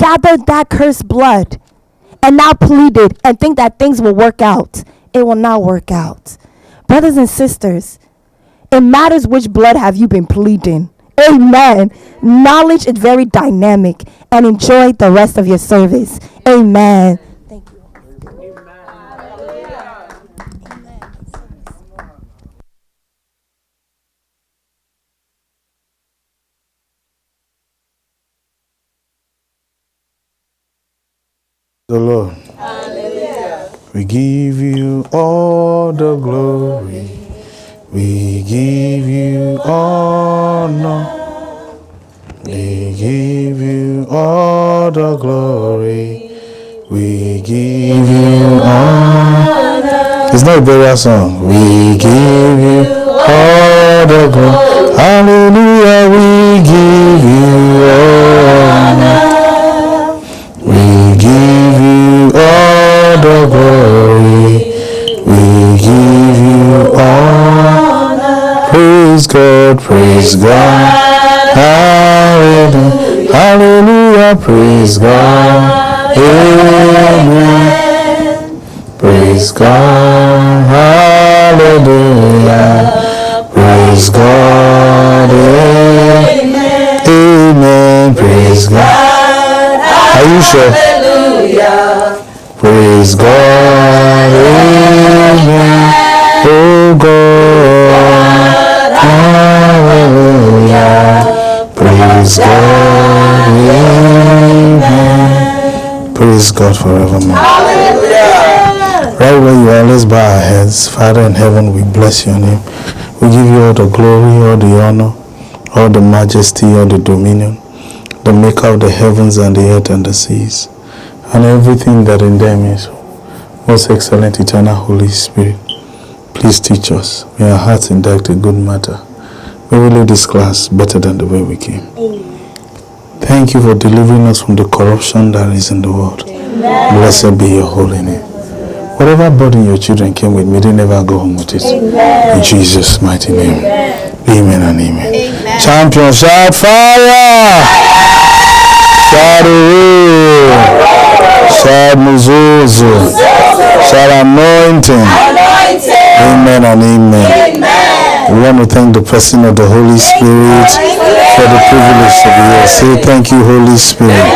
gathered that cursed blood and now pleaded and think that things will work out, it will not work out. Brothers and sisters, it matters which blood have you been pleading. Amen. Knowledge is very dynamic, and enjoy the rest of your service. Amen. Thank you. The Lord. Hallelujah. We give you all the glory. We give you honor. We give you all the glory. We give you honor. It's not a burial song. We give you all the glory. Hallelujah. We give you honor. We give you all the glory. We give you honor. Praise God, praise God. Hallelujah, hallelujah, praise God. Amen. Praise God, hallelujah. Praise God. Amen. Amen. Praise God. Are you sure? Hallelujah. Praise God. Amen. Oh God. Hallelujah. Praise God. Amen. Praise God forevermore. Hallelujah. Right where you are, let's bow our heads. Father in heaven, we bless your name. We give you all the glory, all the honor, all the majesty, all the dominion, the maker of the heavens and the earth and the seas, and everything that in them is. Most excellent, eternal Holy Spirit, please teach us. May our hearts induct a good matter. May we leave this class better than the way we came. Amen. Thank you for delivering us from the corruption that is in the world. Amen. Blessed be your holy name. Whatever burden your children came with, may they never go home with it. Amen. In Jesus' mighty name. Amen, amen and amen. Amen. Champion, shout fire! Shout away! Shout muzuzu! Shout anointing! Amen and amen. Amen. We want to thank the person of the Holy Spirit for the privilege to be here. Say thank you, Holy Spirit.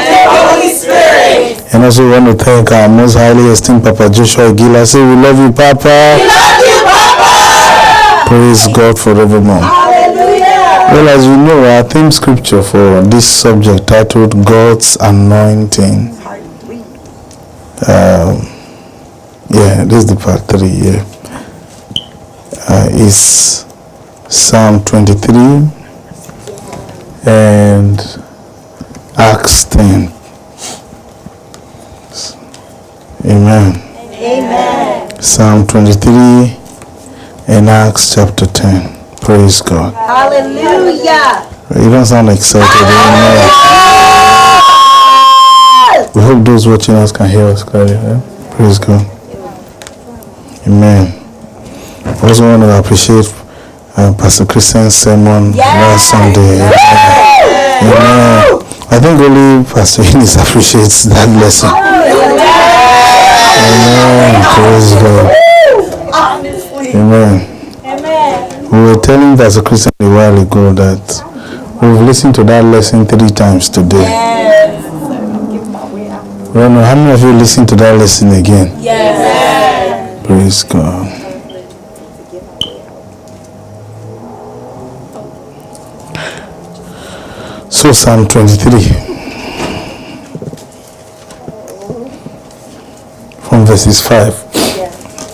And also we want to thank our most highly esteemed Papa Joshua Gila. Say we love you, Papa. We love you, Papa. Praise God forevermore. Hallelujah. Well, as you know, our theme scripture for this subject titled God's Anointing. This is the part 3 here. Is Psalm 23 and Acts 10. Amen. Amen. Psalm 23 and Acts chapter 10. Praise God. Hallelujah. You don't sound excited. Amen. We hope those watching us can hear us clearly. Right? Praise God. Amen. I also want to appreciate Pastor Christian's sermon last Sunday. Amen. I think only Pastor Innis appreciates that lesson. Amen. Praise God. Amen. We were telling Pastor Christian a while ago that we've listened to that lesson 3 times today. Well, how many of you listened to that lesson again? Yes. Praise God. So Psalm 23 from verses 5.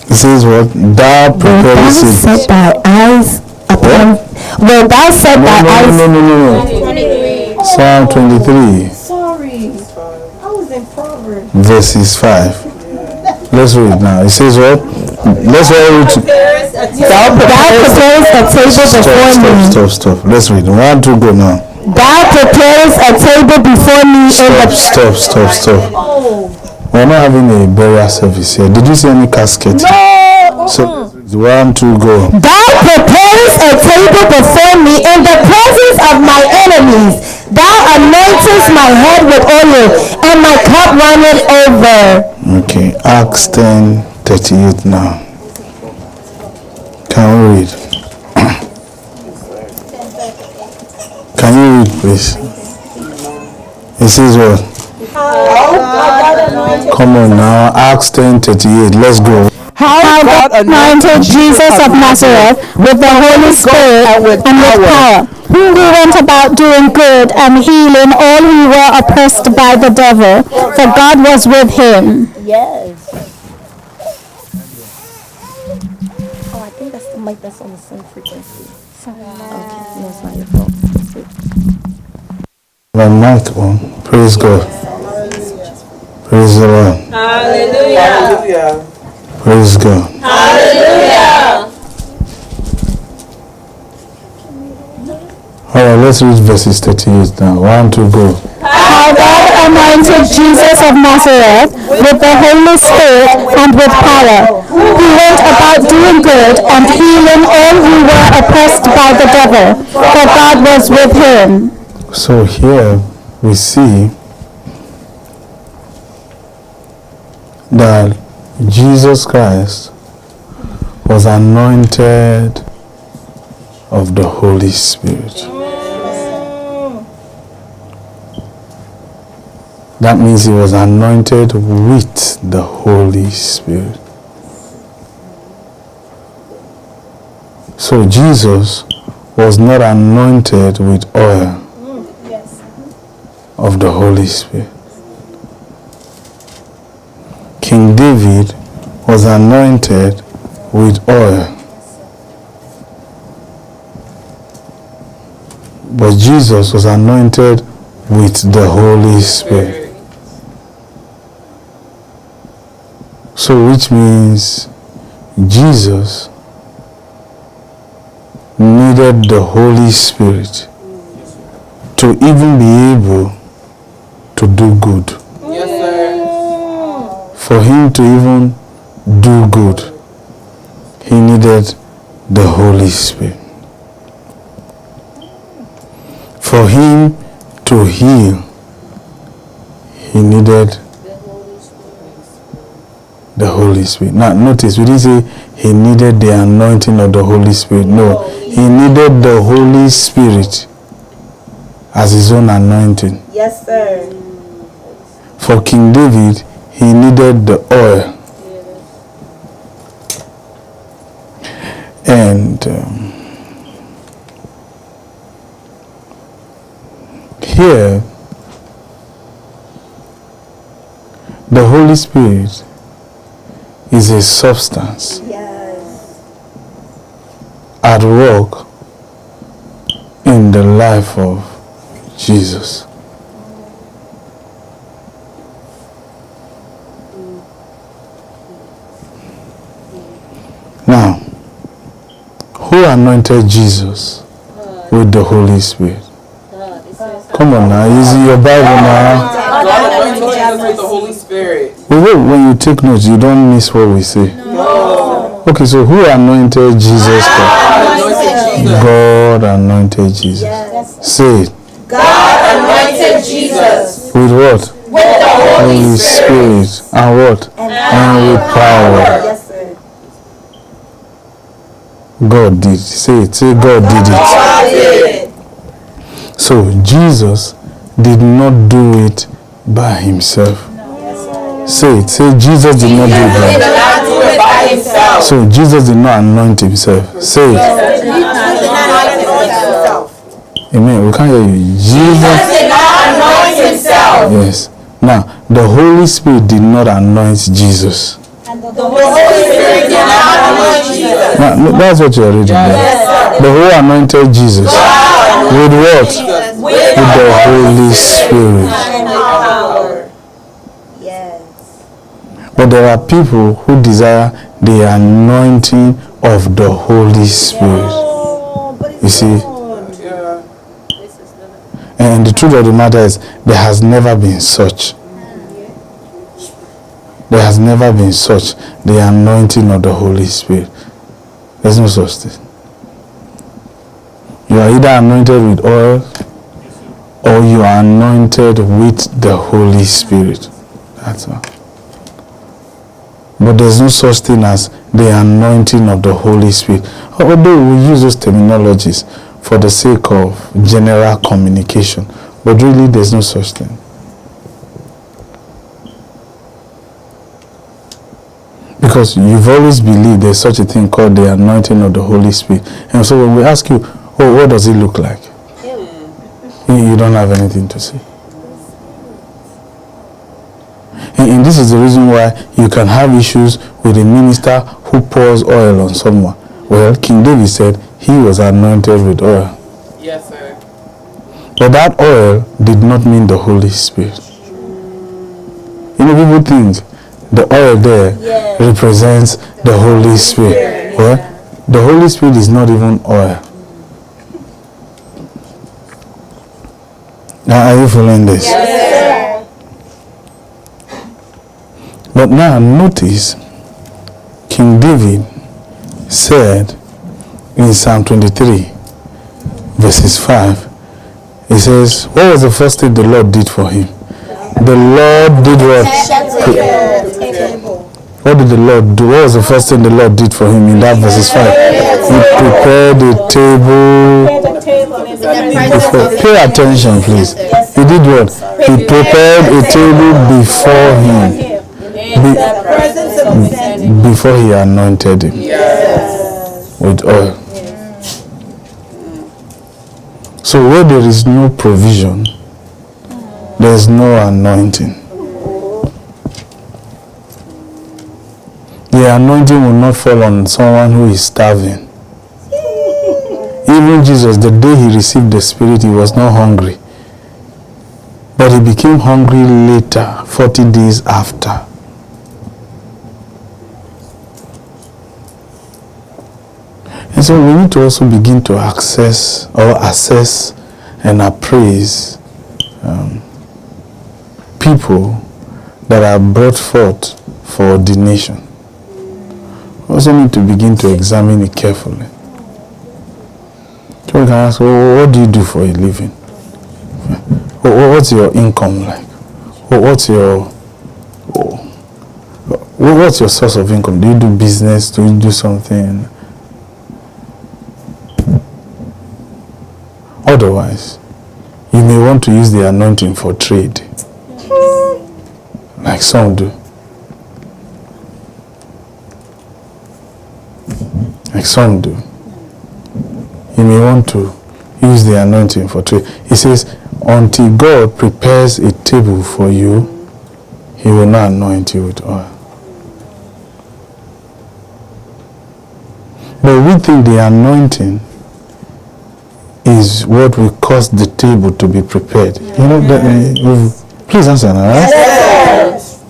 It says what? Thou preparest it. Set thy eyes upon. When thou set thy eyes. No. Psalm 23. Sorry, I was in Proverbs. Verses 5. Let's read now. It says what? Let's read. Thou preparest a table before me. Stop. Let's read. 1, 2, go now. Thou preparest a table before me. Stop. We're not having a burial service here. Did you see any casket? No. So 1, 2, go. Thou preparest a table before me in the presence of my enemies. Thou anointest my head with oil, and my cup runneth over. Okay, Acts 10:38 now. Can we read? Can you read, please? It says what? Come on now, Acts 10:38. Let's go. How God anointed Jesus of Nazareth with the Holy Spirit and with power, who went about doing good and healing all who were oppressed by the devil, for God was with him. Yes. Oh, I think that's the mic that's on the same frequency. Okay, no, it's not your fault. My mic on. Praise God. Praise the Lord. Hallelujah. Praise God. Hallelujah. All right, let's read verses 38 now. 1, 2, go. How God anointed Jesus of Nazareth with the Holy Spirit and with power, who went about doing good and healing all who were oppressed by the devil, for God was with him. So here we see that Jesus Christ was anointed of the Holy Spirit. That means he was anointed with the Holy Spirit. So Jesus was not anointed with oil of the Holy Spirit. King David was anointed with oil, but Jesus was anointed with the Holy Spirit. So which means Jesus needed the Holy Spirit to even be able to do good. Yes, sir. For him to even do good, he needed the Holy Spirit. For him to heal, he needed the Holy Spirit. Now notice, we didn't say he needed the anointing of the Holy Spirit. No, he needed the Holy Spirit as his own anointing. Yes, sir. For King David, he needed the oil. And here, the Holy Spirit is a substance at work in the life of Jesus. Now, who anointed Jesus with the Holy Spirit? Come on now, is in your Bible now. God anointed Jesus with the Holy Spirit. When you take notes, you don't miss what we say. No. Okay, so who anointed Jesus Christ? God anointed Jesus. Say it. God anointed Jesus With what? with the Holy Spirit. And what? And with power. Yes, sir. God did. Say it. Say God did it. God did it. So Jesus did not do it by himself. Say it. Say Jesus did not do it by He did himself. not do it by himself. So Jesus did not anoint himself. Say it. He did not anoint himself. Amen. We can't hear you. Jesus. He did not anoint himself. Yes. Now, the Holy Spirit did not anoint Jesus. The Holy Spirit did not anoint Jesus. Now, that's what you're reading there. The who anointed Jesus. With what? With With the Holy Spirit. and power. Yes. But there are people who desire the anointing of the Holy Spirit. You see? And the truth of the matter is, there has never been such. There has never been such the anointing of the Holy Spirit. There's no such thing. You are either anointed with oil or you are anointed with the Holy Spirit. That's all. But there's no such thing as the anointing of the Holy Spirit. Although we use those terminologies for the sake of general communication, but really there's no such thing. Because you've always believed there's such a thing called the anointing of the Holy Spirit. And so when we ask you, oh, what does it look like? You don't have anything to say. And this is the reason why you can have issues with a minister who pours oil on someone. Well, King David said he was anointed with oil. Yes, sir. But that oil did not mean the Holy Spirit. You know, people think the oil there represents the Holy Spirit. Well, the Holy Spirit is not even oil. Now, are you following this? Yes, sir. But now notice, King David said in Psalm 23, verses 5, he says, what was the first thing the Lord did for him? The Lord did what? What did the Lord do? What was the first thing the Lord did for him in that verses 5? He prepared a table before. Pay attention, please. He did what? He prepared a table before him. Before he anointed him with oil. So where there is no provision, there is no anointing. The anointing will not fall on someone who is starving. Even Jesus, the day he received the Spirit, he was not hungry. But he became hungry later, 40 days after. And so we need to also begin to assess and appraise people that are brought forth for ordination. We also need to begin to examine it carefully. So we can ask, what do you do for a living? What's your income like? What's your source of income? Do you do business? Do you do something? Otherwise, you may want to use the anointing for trade, like some do. Like some do. You may want to use the anointing for trade. He says, until God prepares a table for you, he will not anoint you with oil. But we think the anointing is what will cause the table to be prepared. You know, please answer now, right? Yes.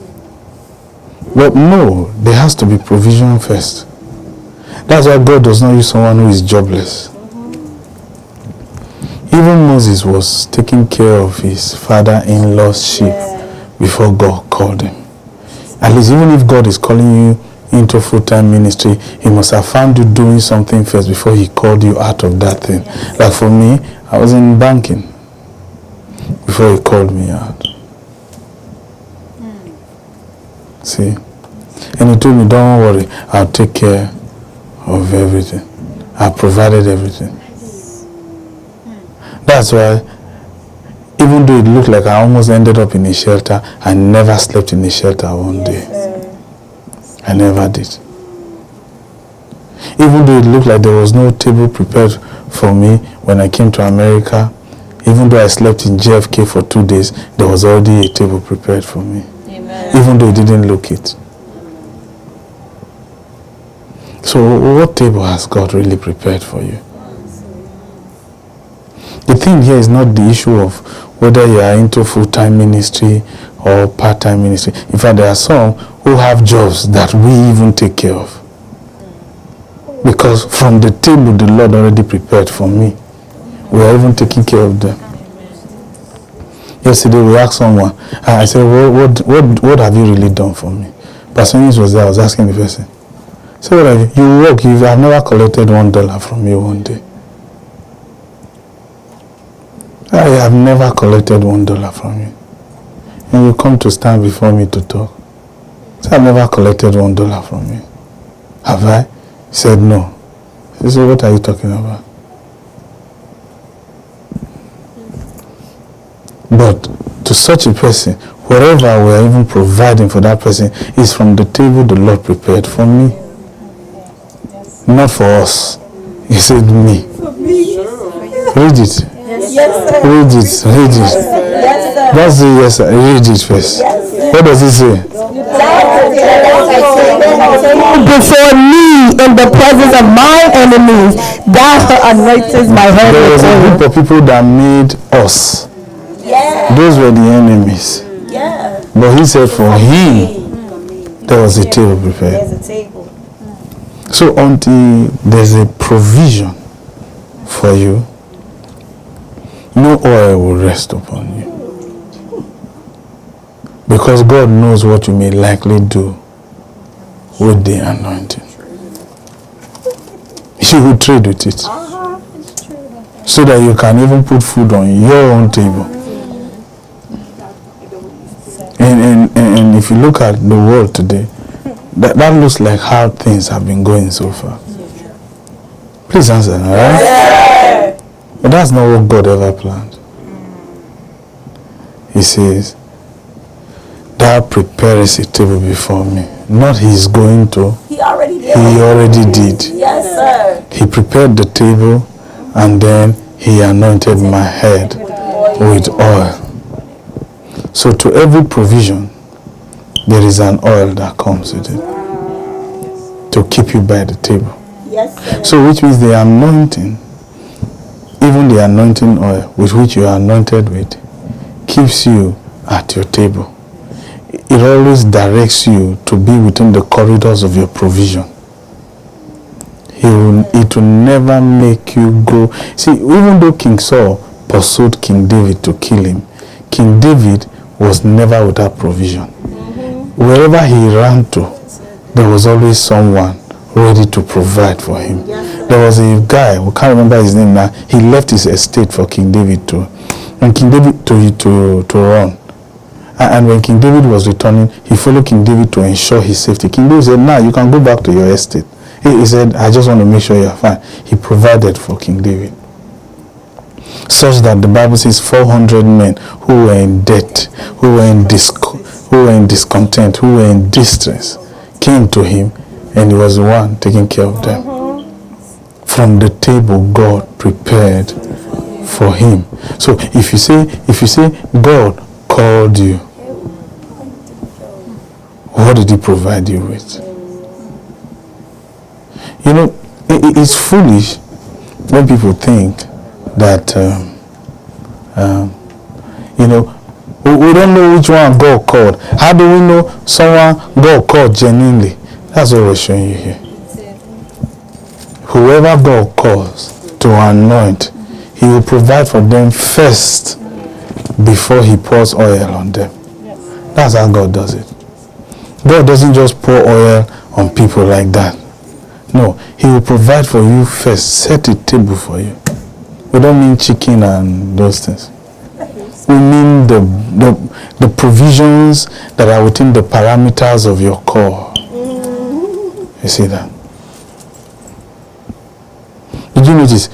But no, there has to be provision first. That's why God does not use someone who is jobless. Even Moses was taking care of his father-in-law's sheep before God called him. At least even if God is calling you into full-time ministry, he must have found you doing something first before he called you out of that thing. Like for me, I was in banking before he called me out. See? And he told me, don't worry, I'll take care of everything. I provided everything. That's why, even though it looked like I almost ended up in a shelter, I never slept in a shelter one day. I never did. Even though it looked like there was no table prepared for me when I came to America, even though I slept in JFK for 2 days, there was already a table prepared for me. Amen. Even though it didn't look it. So what table has God really prepared for you? The thing here is not the issue of whether you are into full-time ministry or part-time ministry. In fact, there are some who have jobs that we even take care of. Because from the table the Lord already prepared for me, we are even taking care of them. Yesterday we asked someone, I said, what have you really done for me? Pastor Eunice was there, I was asking the person. So what have you work, you have never collected $1 from me one day. I've never collected $1 from you. And you come to stand before me to talk. Say, I've never collected $1 from you. Have I? He said, no. He said, what are you talking about? But to such a person, whatever we are even providing for that person is from the table the Lord prepared for me. Not for us. He said me. Read it. Read it. Read it. That's the yes, sir. Read it first. What does it say? Before me in the presence of my enemies, thou anointest my head There was with a oil. group of people that made us. Those were the enemies. But he said for him, there was a table prepared. There's a table. So until there's a provision for you, no oil will rest upon you. Because God knows what you may likely do with the anointing. You will trade with it. So that you can even put food on your own table. And if you look at the world today, that looks like how things have been going so far. Please answer, alright? But that's not what God ever planned. He says, thou preparest a table before me. Not he's going to. He already did. He already did. Yes, sir. He prepared the table and then he anointed my head with oil. So to every provision, there is an oil that comes with it to keep you by the table. Yes, sir. So which means the anointing, even the anointing oil with which you are anointed with, keeps you at your table. It always directs you to be within the corridors of your provision. It will never make you go. See, even though King Saul pursued King David to kill him, King David was never without provision. Wherever he ran to, there was always someone ready to provide for him. There was a guy, we can't remember his name now, he left his estate for King David and King David to run. And when King David was returning, he followed King David to ensure his safety. King David said, "Now you can go back to your estate." He said, "I just want to make sure you're fine." He provided for King David. Such that the Bible says 400 men who were in debt, who were in discontent, who were in distress, came to him, and he was the one taking care of them. From the table God prepared for him. So if you say God called you, what did he provide you with? You know, it's foolish when people think that you know, we don't know which one God called. How do we know someone God called genuinely? That's what we're showing you here. Whoever God calls to anoint, he will provide for them first before he pours oil on them. That's how God does it. God doesn't just pour oil on people like that. No, he will provide for you first, set a table for you. We don't mean chicken and those things. We mean the provisions that are within the parameters of your core. You see that? Did you notice?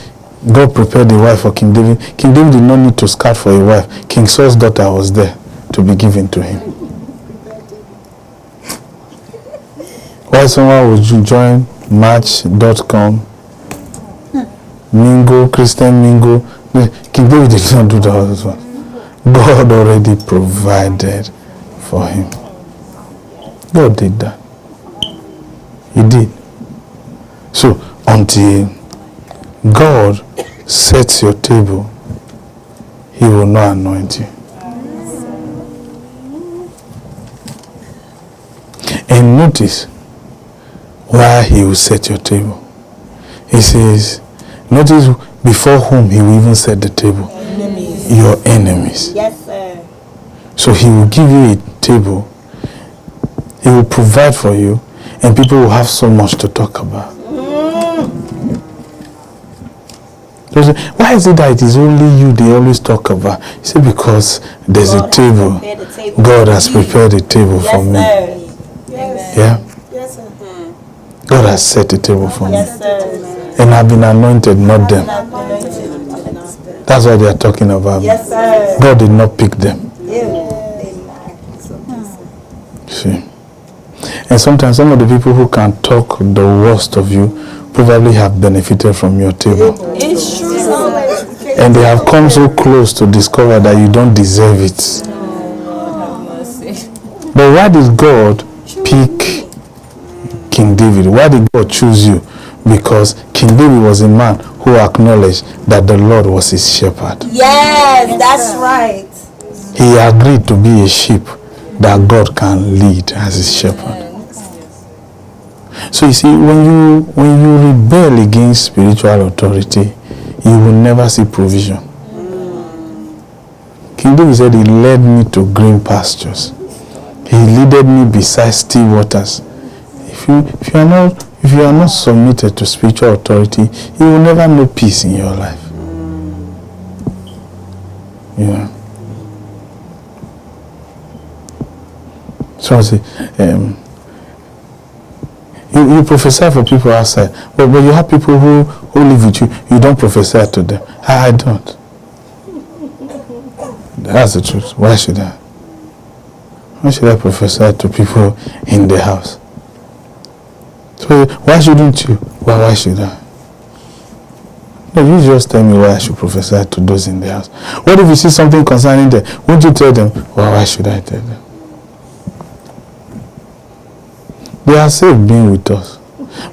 God prepared a wife for King David. King David did not need to scout for a wife. King Saul's daughter was there to be given to him. Why someone would join Match.com, Mingo, Christian Mingo? King David did not do that as well. God already provided for him. God did that. He did. So until God sets your table, he will not anoint you. And notice why he will set your table. He says, notice before whom he will even set the table. Enemies. Your enemies. Yes, sir. So he will give you a table. He will provide for you, and people will have so much to talk about. They say, why is it that it is only you they always talk about? You say, because there's a table. God has prepared a table for me. Yeah? Yes, sir. God has set a table for me. Yes, sir. And I've been anointed, not them. That's what they are talking about. Yes, sir. God did not pick them. See? And sometimes some of the people who can talk the worst of you probably have benefited from your table. It's true. And they have come so close to discover that you don't deserve it. But why did God pick King David? Why did God choose you? Because King David was a man who acknowledged that the Lord was his shepherd. Yes, that's right. He agreed to be a sheep that God can lead as his shepherd. So you see, when you rebel against spiritual authority, you will never see provision. King David said, he led me to green pastures. He leaded me beside still waters. If you are not submitted to spiritual authority, you will never know peace in your life. You know. So I say, you prophesy for people outside, but you have people who live with you. You don't prophesy to them. I don't. That's the truth. Why should I? Why should I prophesy to people in the house? So why shouldn't you? Well, why should I? No, you just tell me why I should prophesy to those in the house. What if you see something concerning them? Won't you tell them? Well, why should I tell them? They are safe being with us.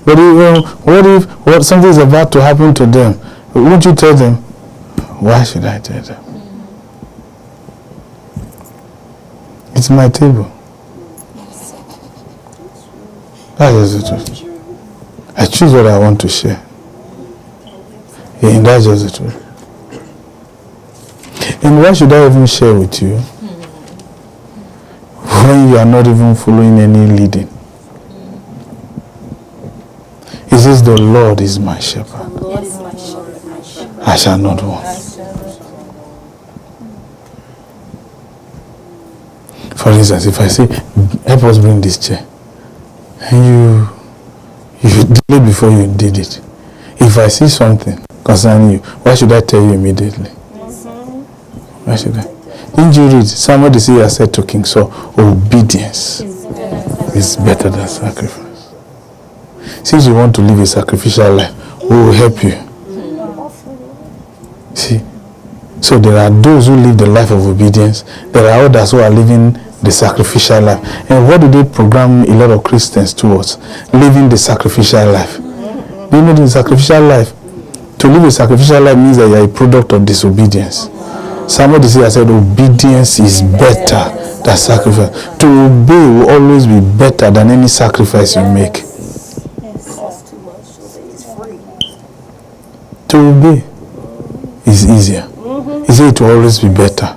But what if something is about to happen to them? Won't you tell them? Why should I tell them? It's my table. That is the truth. I choose what I want to share. And that's just the truth. And why should I even share with you when you are not even following any leading? He says, the Lord is my shepherd. I shall not want. For instance, if I say, help us bring this chair, and you delayed before you did it. If I see something concerning you, why should I tell you immediately? Why should I? Didn't you read? Somebody said to King Saul, obedience is better than sacrifice. Since you want to live a sacrificial life, we will help you. See? So there are those who live the life of obedience. There are others who are living the sacrificial life. And what do they program a lot of Christians towards? Living the sacrificial life. Do you know the sacrificial life? To live a sacrificial life means that you are a product of disobedience. Somebody said obedience is better than sacrifice. To obey will always be better than any sacrifice you make. To obey is easier. He said it will always be better.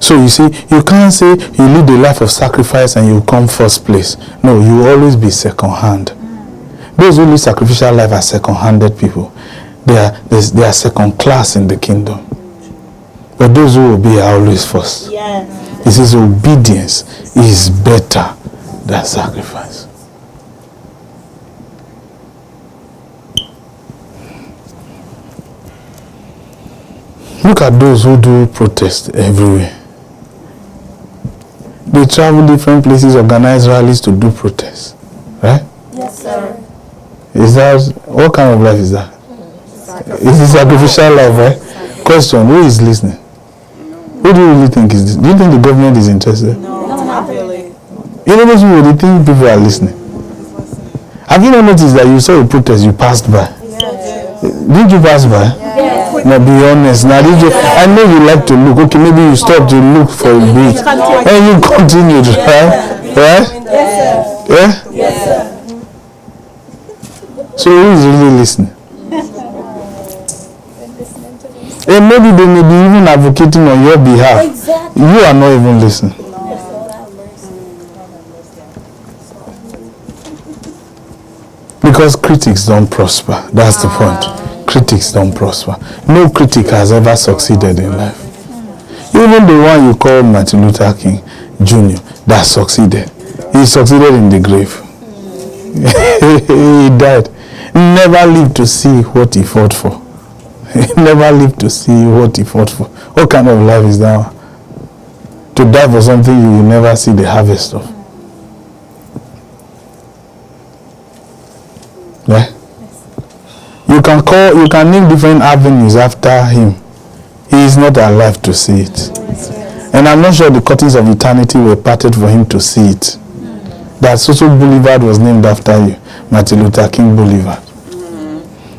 So you see, you can't say you live the life of sacrifice and you come first place. No, you will always be second hand. Those who live sacrificial life are second-handed people. They are second class in the kingdom. But those who obey are always first. Yes. He says obedience is better than sacrifice. Look at those who do protest everywhere. They travel different places, organize rallies to do protests. Right? Yes, sir. Is that, what kind of life is that? It's a sacrificial life, right? Question, who is listening? Who do you really think is this? Do you think the government is interested? No, not really. You know those people, they think people are listening. Have you not noticed that you saw a protest, you passed by? Did you pass by? Yes. Now be honest. Now did you? I know you like to look. Okay, maybe you stopped to look for a bit, and you continued, right? Right? Yes, sir. Yeah. Yes, sir. So who is really listening? And maybe they may be even advocating on your behalf. Exactly. You are not even listening. Because critics don't prosper. That's the point. critics don't prosper. No critic has ever succeeded in life. Even the one you call Martin Luther King Jr. that succeeded, he succeeded in the grave. He died. Never lived to see what he fought for. Never lived to see what he fought for. What kind of life is that? To die for something you will never see the harvest of. Yeah? You can name different avenues after him. He is not alive to see it. And I'm not sure the curtains of eternity were parted for him to see it. That Social Boulevard was named after you, Martin Luther King Boulevard.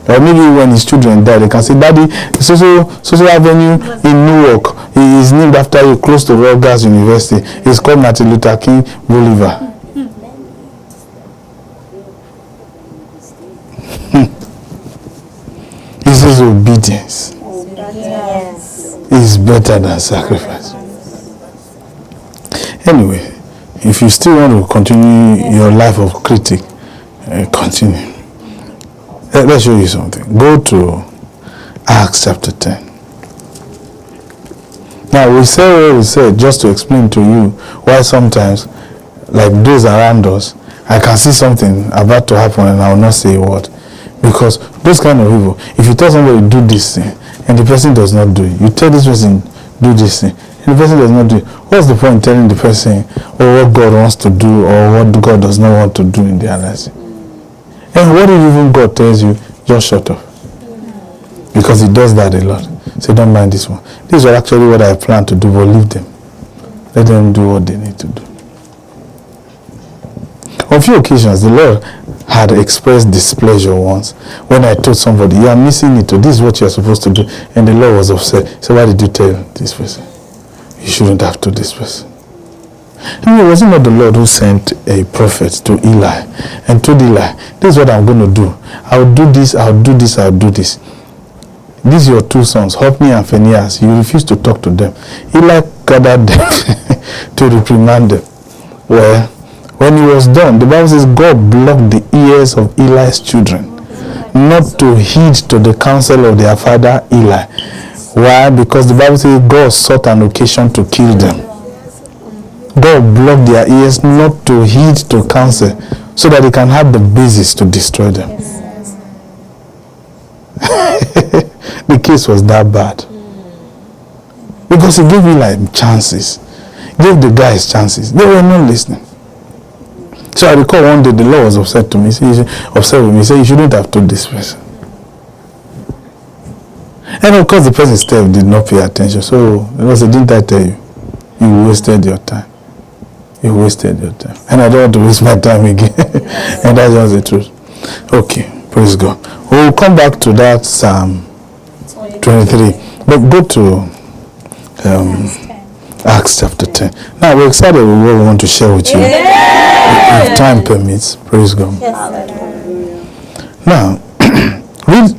Or maybe when his children die, they can say, Daddy, Social Avenue in Newark is named after you, close to Rutgers University. It's called Martin Luther King Boulevard. This is obedience. Is better than sacrifice. Anyway, if you still want to continue your life of critic, continue. Let's show you something. Go to Acts chapter 10. Now we say what we said just to explain to you why sometimes, like those around us, I can see something about to happen and I will not say a word. Because those kind of people, if you tell somebody do this thing and the person does not do it, you tell this person do this thing and the person does not do it, what's the point in telling the person what God wants to do or what God does not want to do in their lives? And what if even God tells you, just shut up? Because he does that a lot. So don't mind this one. This is actually what I plan to do, but leave them. Let them do what they need to do. On a few occasions, the Lord had expressed displeasure once when I told somebody, you are missing it, or this is what you are supposed to do. And the Lord was upset. So why did you tell this person? You shouldn't have told this person. I mean, was it not the Lord who sent a prophet to Eli and told Eli, this is what I'm going to do. I'll do this, I'll do this, I'll do this. These are your two sons, Hophni and Phinehas. You refuse to talk to them. Eli gathered them to reprimand them. Well, when he was done, the Bible says God blocked the ears of Eli's children not to heed to the counsel of their father Eli. Why? Because the Bible says God sought an occasion to kill them. God blocked their ears not to heed to counsel so that he can have the basis to destroy them. The case was that bad. Because he gave Eli chances. Gave the guys chances. They were not listening. So I recall one day the Lord was upset to me. Upset with me. He said, you shouldn't have told this person. And of course the person still did not pay attention. So the Lord said, didn't I tell you? You wasted your time. You wasted your time. And I don't want to waste my time again. And that's just the truth. Okay, praise God. We'll come back to that Psalm 23. But go to Acts chapter 10. Now we're excited with what we want to share with you. If time permits. Praise God. Now, read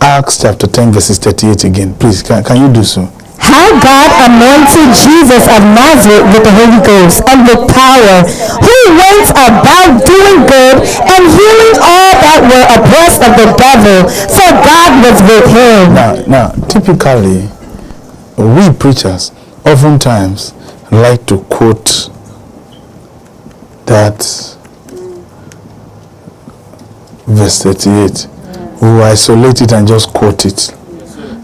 Acts chapter 10 verses 38 again. Please, can you do so? How God anointed Jesus of Nazareth with the Holy Ghost and with power, who went about doing good and healing all that were oppressed of the devil, for God was with him. Now, typically, we preachers oftentimes like to quote that verse 38. We will isolate it and just quote it.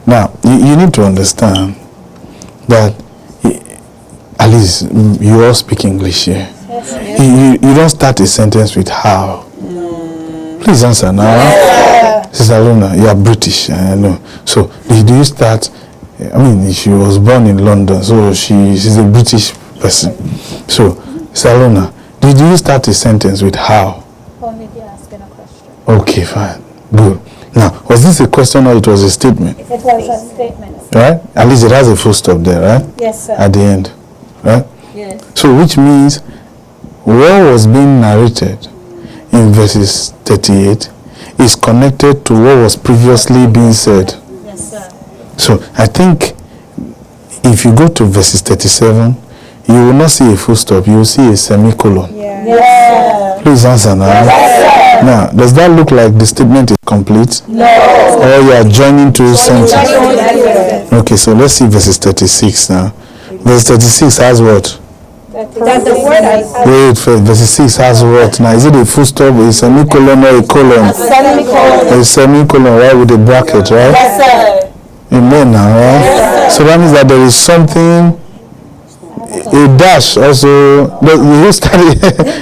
Now, you need to understand that, at least you all speak English here. You don't start a sentence with how. Please answer now. Sister Luna, you are British, I know. So, do you start, I mean, she was born in London, so she's a British person. So, Sister Luna, did you start a sentence with how? Only if you're asking a question. Okay, fine. Good. Now, was this a question or it was a statement? It was a statement. Right? At least it has a full stop there, right? Yes, sir. At the end. Right? Yes. So, which means what was being narrated in verses 38 is connected to what was previously being said. Yes, sir. So, I think if you go to verses 37, you will not see a full stop. You will see a semicolon. Yes, Please answer now. sir. Now, does that look like the statement is complete? No. Or you are joining two sentences? Okay, so let's see verses 36 now. Verse 36 has what? That the word I said. Wait, verse 6 has what now? Is it a full stop, a semicolon, or a colon? A semicolon, right, with a bracket, right? Yes, sir. Amen now, right? Yes, so that means that there is something, a dash also. You started,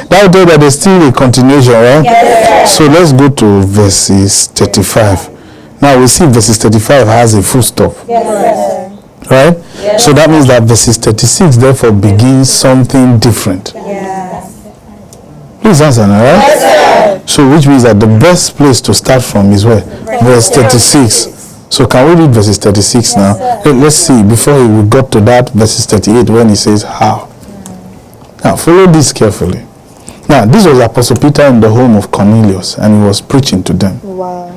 that would tell that there's still a continuation, right? Yes, so let's go to verses 35. Now we see verses 35 has a full stop. Yes, right? Yes. So that means that verses 36 therefore begins something different. yes. Please answer now, right? Yes, So which means that the best place to start from is where? Verse 36. So can we read verses 36 now? Let's see, before we got to that, verses 38, when he says how. Now follow this carefully. Now this was Apostle Peter in the home of Cornelius, and he was preaching to them. Wow.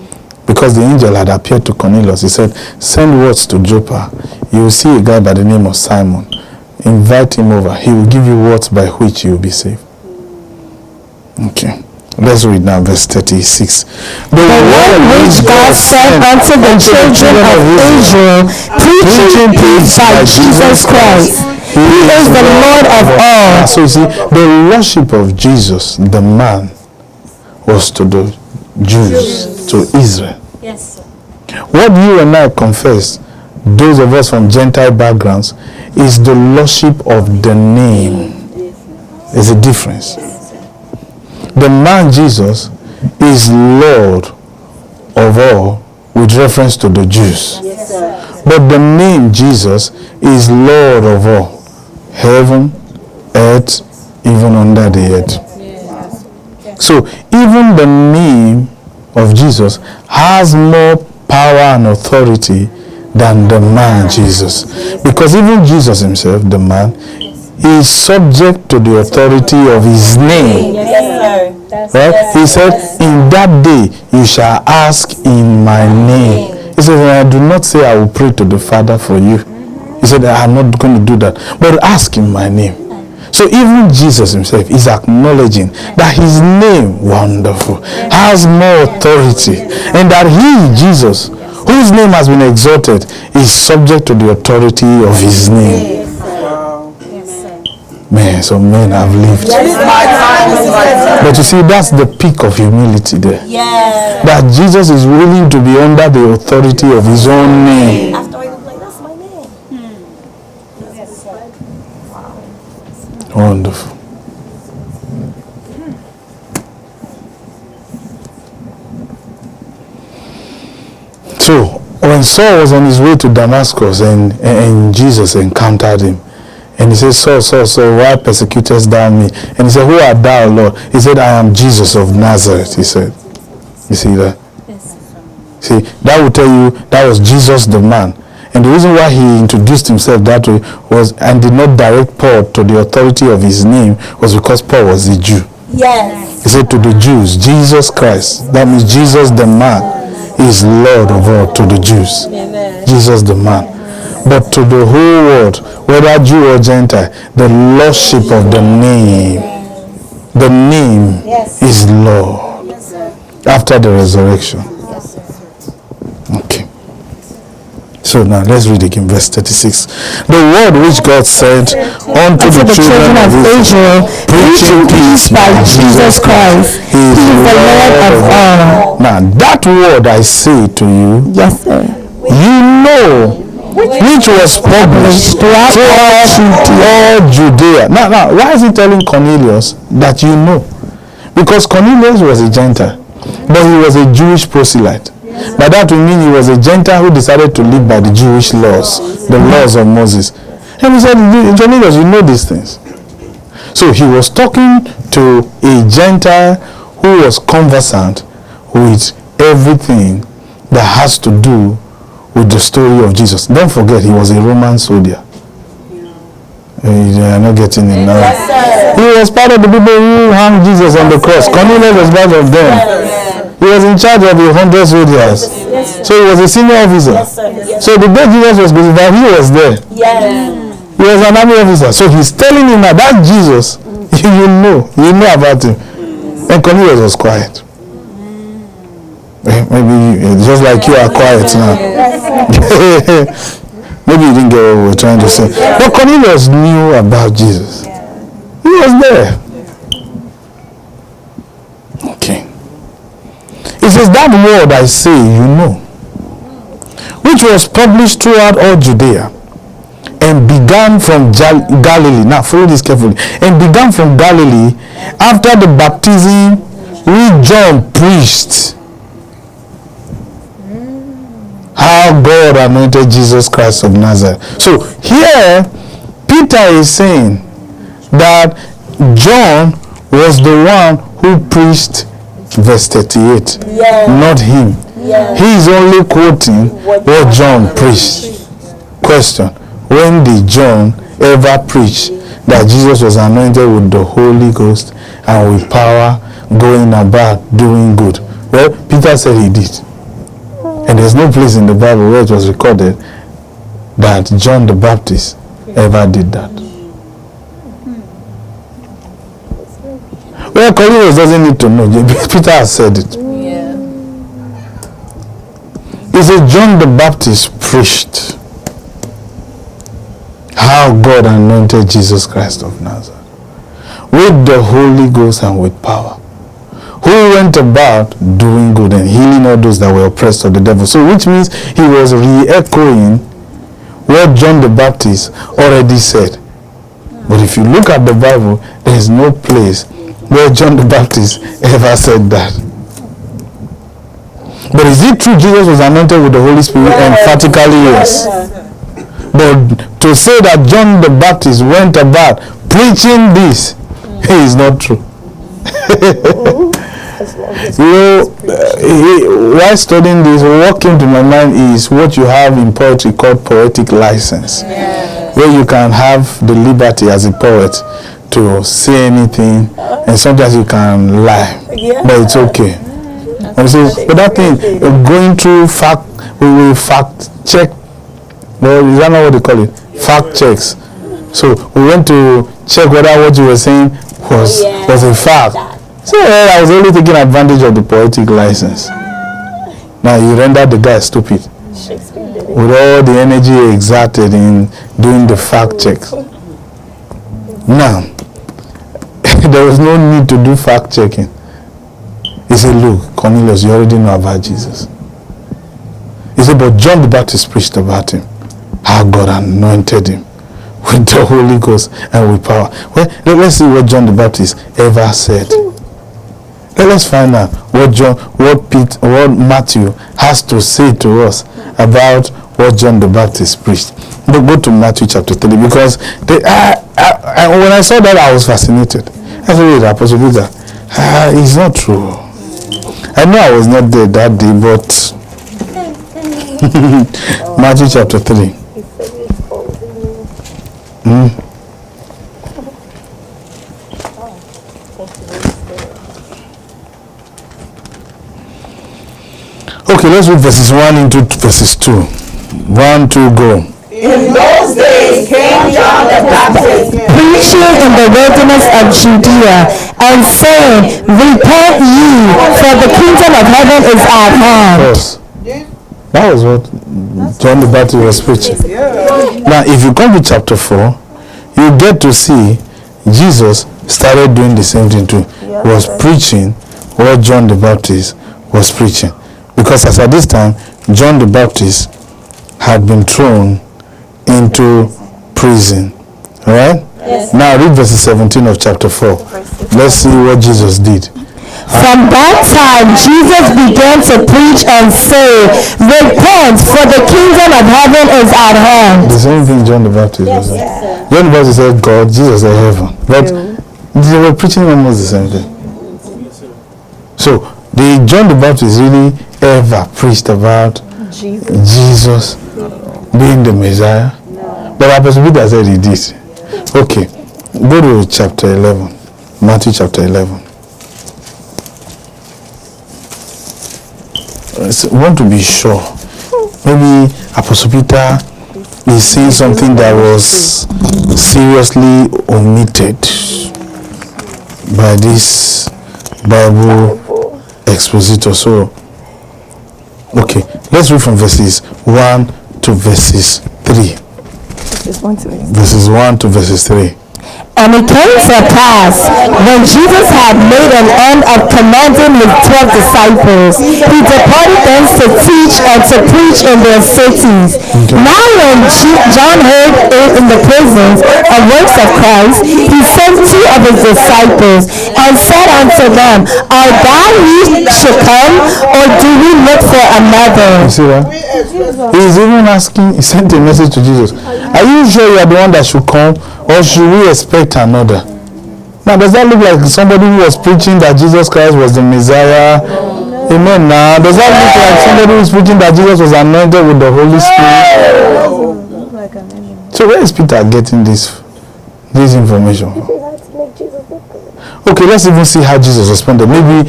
Because the angel had appeared to Cornelius. He said, send words to Joppa. You will see a guy by the name of Simon. Invite him over. He will give you words by which you will be saved. Okay. Let's read now verse 36. The word which God sent unto the children of Israel, preaching peace by Jesus Christ. He is the Lord of all. So you see, the worship of Jesus, the man, was to the Jews, to Israel. Yes, sir. What you and I confess, those of us from Gentile backgrounds, is the lordship of the name. There's a difference. The man Jesus is Lord of all with reference to the Jews. yes, sir. But the name Jesus is Lord of all. Heaven, earth, even under the earth. So even the name of Jesus has more power and authority than the man Jesus. Because even Jesus himself, the man, is subject to the authority of his name. Yes, sir. That's Right? He said, in that day you shall ask in my name. He said, I do not say I will pray to the Father for you. He said, I'm not going to do that. But ask in my name. So even Jesus himself is acknowledging that his name, wonderful, has more authority. And that he, Jesus, whose name has been exalted, is subject to the authority of his name. Man, some men have lived. But you see, that's the peak of humility there. Yes. That Jesus is willing to be under the authority of his own name. After I like, that's my name. Wonderful. So, when Saul was on his way to Damascus and Jesus encountered him, and he said, Saul, Saul, Saul, why persecutest thou me? And he said, who art thou, Lord? He said, I am Jesus of Nazareth, he said. You see that? See, that will tell you that was Jesus the man. And the reason why he introduced himself that way was, and did not direct Paul to the authority of his name, was because Paul was a Jew. Yes. He said to the Jews, Jesus Christ, that means Jesus the man, is Lord of all to the Jews. Amen. Jesus the man. But to the whole world, whether Jew or Gentile, the lordship of the name is Lord. After the resurrection. Okay. So now let's read again verse 36. The word which God sent unto the children of Israel, preaching peace by Jesus Christ, He is the Lord of all. Now that word I say to you, Yes, sir. you know, which was published throughout all Judea. Now, why is he telling Cornelius that you know? Because Cornelius was a Gentile, but he was a Jewish proselyte. By that we mean he was a Gentile who decided to live by the Jewish laws, the laws of Moses. And he said, Cornelius, you know these things. So he was talking to a Gentile who was conversant with everything that has to do with the story of Jesus. Don't forget, he was a Roman soldier. You are not getting it now. Yes, sir. He was part of the people who hung Jesus on the cross. Cornelius was part of them. He was in charge of 100 soldiers. So he was a senior officer. Yes, sir. Yes, So the day Jesus was crucified, he was there. yes. He was an army officer. So he's telling him that Jesus, you know about him. And Cornelius was quiet. Maybe just like you are quiet now. Maybe you didn't get what we were trying to say. But Cornelius knew about Jesus. He was there. Okay. It says, that word I say, you know, which was published throughout all Judea and began from Galilee. Now follow this carefully. And began from Galilee after the baptism which John preached. How God anointed Jesus Christ of Nazareth. So here Peter is saying that John was the one who preached verse 38, not him. He is only quoting what John preached. Question: when did John ever preach that Jesus was anointed with the Holy Ghost and with power, going about doing good? Well, Peter said he did. And there's no place in the Bible where it was recorded that John the Baptist ever did that. Well, Cornelius doesn't need to know. Peter has said it. He said John the Baptist preached how God anointed Jesus Christ of Nazareth with the Holy Ghost and with power, who went about doing good and healing all those that were oppressed of the devil. So which means he was re-echoing what John the Baptist already said. But if you look at the Bible, there is no place where John the Baptist ever said that. But is it true Jesus was anointed with the Holy Spirit? Emphatically yes. But to say that John the Baptist went about preaching this is not true. While studying this, what came to my mind is what you have in poetry called poetic license, where you can have the liberty as a poet to say anything, and sometimes you can lie, but it's okay. And so, but that thing, going through we will fact check. Well, is that not what they call it? Fact checks. So we went to check whether what you were saying was a fact. So I was only taking advantage of the poetic license. Now you render the guy stupid with all the energy exerted in doing the fact checks. Now there was no need to do fact checking. He said, look, Cornelius, you already know about Jesus. He said, but John the Baptist preached about him, how God anointed him with the Holy Ghost and with power. Well, let's see what John the Baptist ever said. Let's find out what Matthew has to say to us about what John the Baptist preached. But go to Matthew chapter 3, because when I saw that, I was fascinated. I said, wait, Apostle Peter, it's not true. I know I was not there that day, but Matthew chapter 3. Okay, let's read verses 1 into verses 2. 1, 2, go. In those days came John the Baptist, Preaching in the wilderness of Judea, and saying, repent ye, for the kingdom of heaven is at hand. Yes. That was what John the Baptist was preaching. Now, if you come to chapter 4, you get to see Jesus started doing the same thing too. He was preaching what John the Baptist was preaching. Because as at this time, John the Baptist had been thrown into prison. Alright? Yes. Now read verse 17 of chapter 4. Let's see what Jesus did. From that time, Jesus began to preach and say, repent, for the kingdom of heaven is at hand. The same thing John the Baptist was saying. John the Baptist said God, Jesus said heaven. But they were preaching almost the same thing. So, John the Baptist really ever preached about Jesus being the Messiah? But Apostle Peter said he did. Okay, go to chapter 11. Matthew chapter 11. I want to be sure. Maybe Apostle Peter is saying something that was seriously omitted by this Bible expositor. So Okay, let's read from verses 1 to verses 3. Just one to it. Verses 1 to verses 3. And it came to pass, when Jesus had made an end of commanding his 12 disciples, he departed thence to teach and to preach in their cities. Now when John heard it in the prisons of works of Christ, he sent 2 of his disciples, and said unto them, Art thou he should come, or do we look for another? You see that? He's even asking, he sent a message to Jesus. Are you sure you are the one that should come, or should we expect another? Now, does that look like somebody who was preaching that Jesus Christ was the Messiah? Amen. Now, does that look like somebody who is preaching that Jesus was anointed with the Holy Spirit? So where is Peter getting this information? Okay, let's even see how Jesus responded. Maybe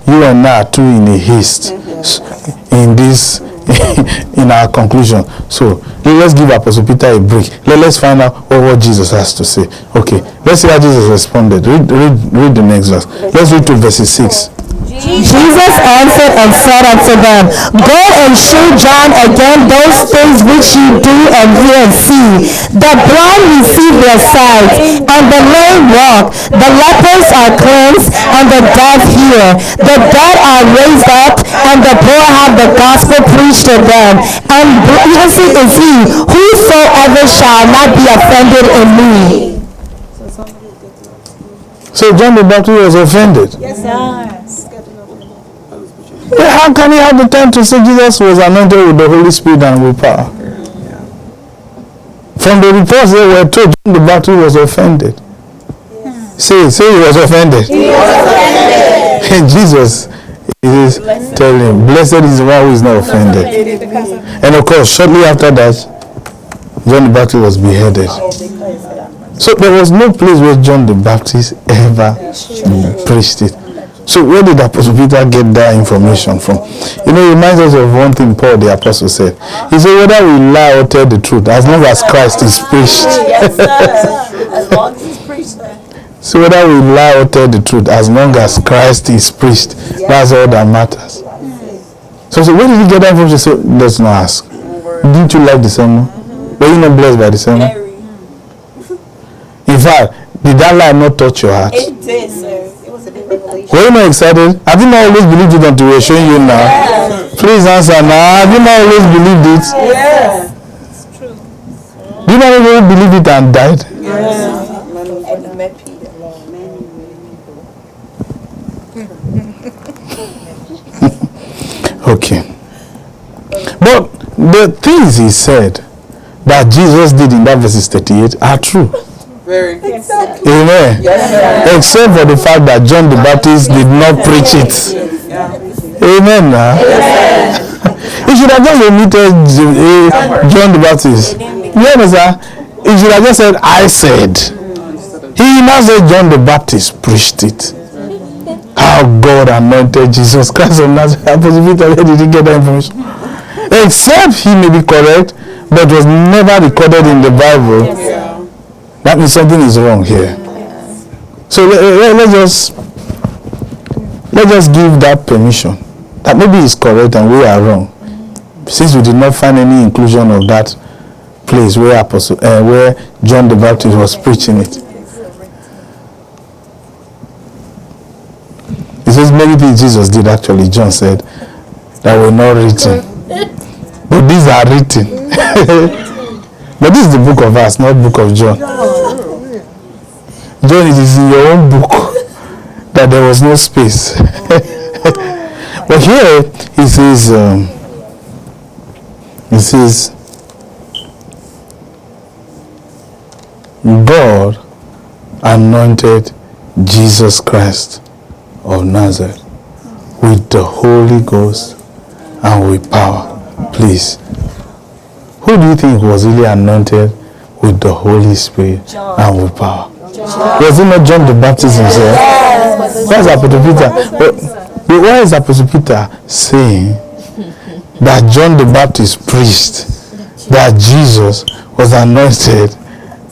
you and I are too in a haste in our conclusion. So let's give Apostle Peter a break. Let's find out what Jesus has to say. Okay, let's see how Jesus responded. Read the next verse. Let's read to verses 6. Jesus answered and said unto them, Go and shew John again those things which ye do and hear and see. The blind receive their sight, and the lame walk. The lepers are cleansed, and the deaf hear. The dead are raised up, and the poor have the gospel preached to them. And blessed is he whosoever shall not be offended in me. So John the Baptist was offended. Yes, sir. How can he have the time to say Jesus was anointed with the Holy Spirit and with power? From the reports they were told, John the Baptist was offended. Say he was offended. He was offended. And Jesus is telling him, blessed is the one who is not offended. And of course, shortly after that, John the Baptist was beheaded. So there was no place where John the Baptist ever preached it. So where did Apostle Peter get that information from? You know, it reminds us of one thing Paul the Apostle said. He said, whether we lie or tell the truth, as long as Christ is preached. Yes, sir. As long as he's preached. So whether we lie or tell the truth, as long as Christ is preached, that's all that matters. So where did he get that information? So let's not ask. Didn't you like the sermon? Were you not blessed by the sermon? In fact, did that lie not touch your heart? It did, sir. It was a big revelation. Were you not excited? Have you not always believed it until we're showing you now? Yes. Please answer now. Have you not always believed it? Yes. It's true. Do you not always believe it and died? Yes. And you met Peter. Okay. But the things he said that Jesus did in that verses 38 are true. Very. Amen. Yes, Except for the fact that John the Baptist did not preach it. Amen. He should have just omitted John the Baptist. You understand? He should have just said, I said. He now said John the Baptist preached it. How God anointed Jesus Christ of Nazareth. Apostle Peter, where did he get that information? Except he may be correct, but was never recorded in the Bible. That means something is wrong here. So let's just give that permission. That maybe it's correct and we are wrong. Since we did not find any inclusion of that place where where John the Baptist was preaching it. It says many things Jesus did actually, John said, that were not written. But these are written. But this is the book of Acts, not book of John. John, it is in your own book that there was no space. But here it says, God anointed Jesus Christ of Nazareth with the Holy Ghost and with power. Please, who do you think was really anointed with the Holy Spirit and with power? Was it not John the Baptist himself? Why is Apostle Peter? Why is Apostle Peter saying that John the Baptist preached that Jesus was anointed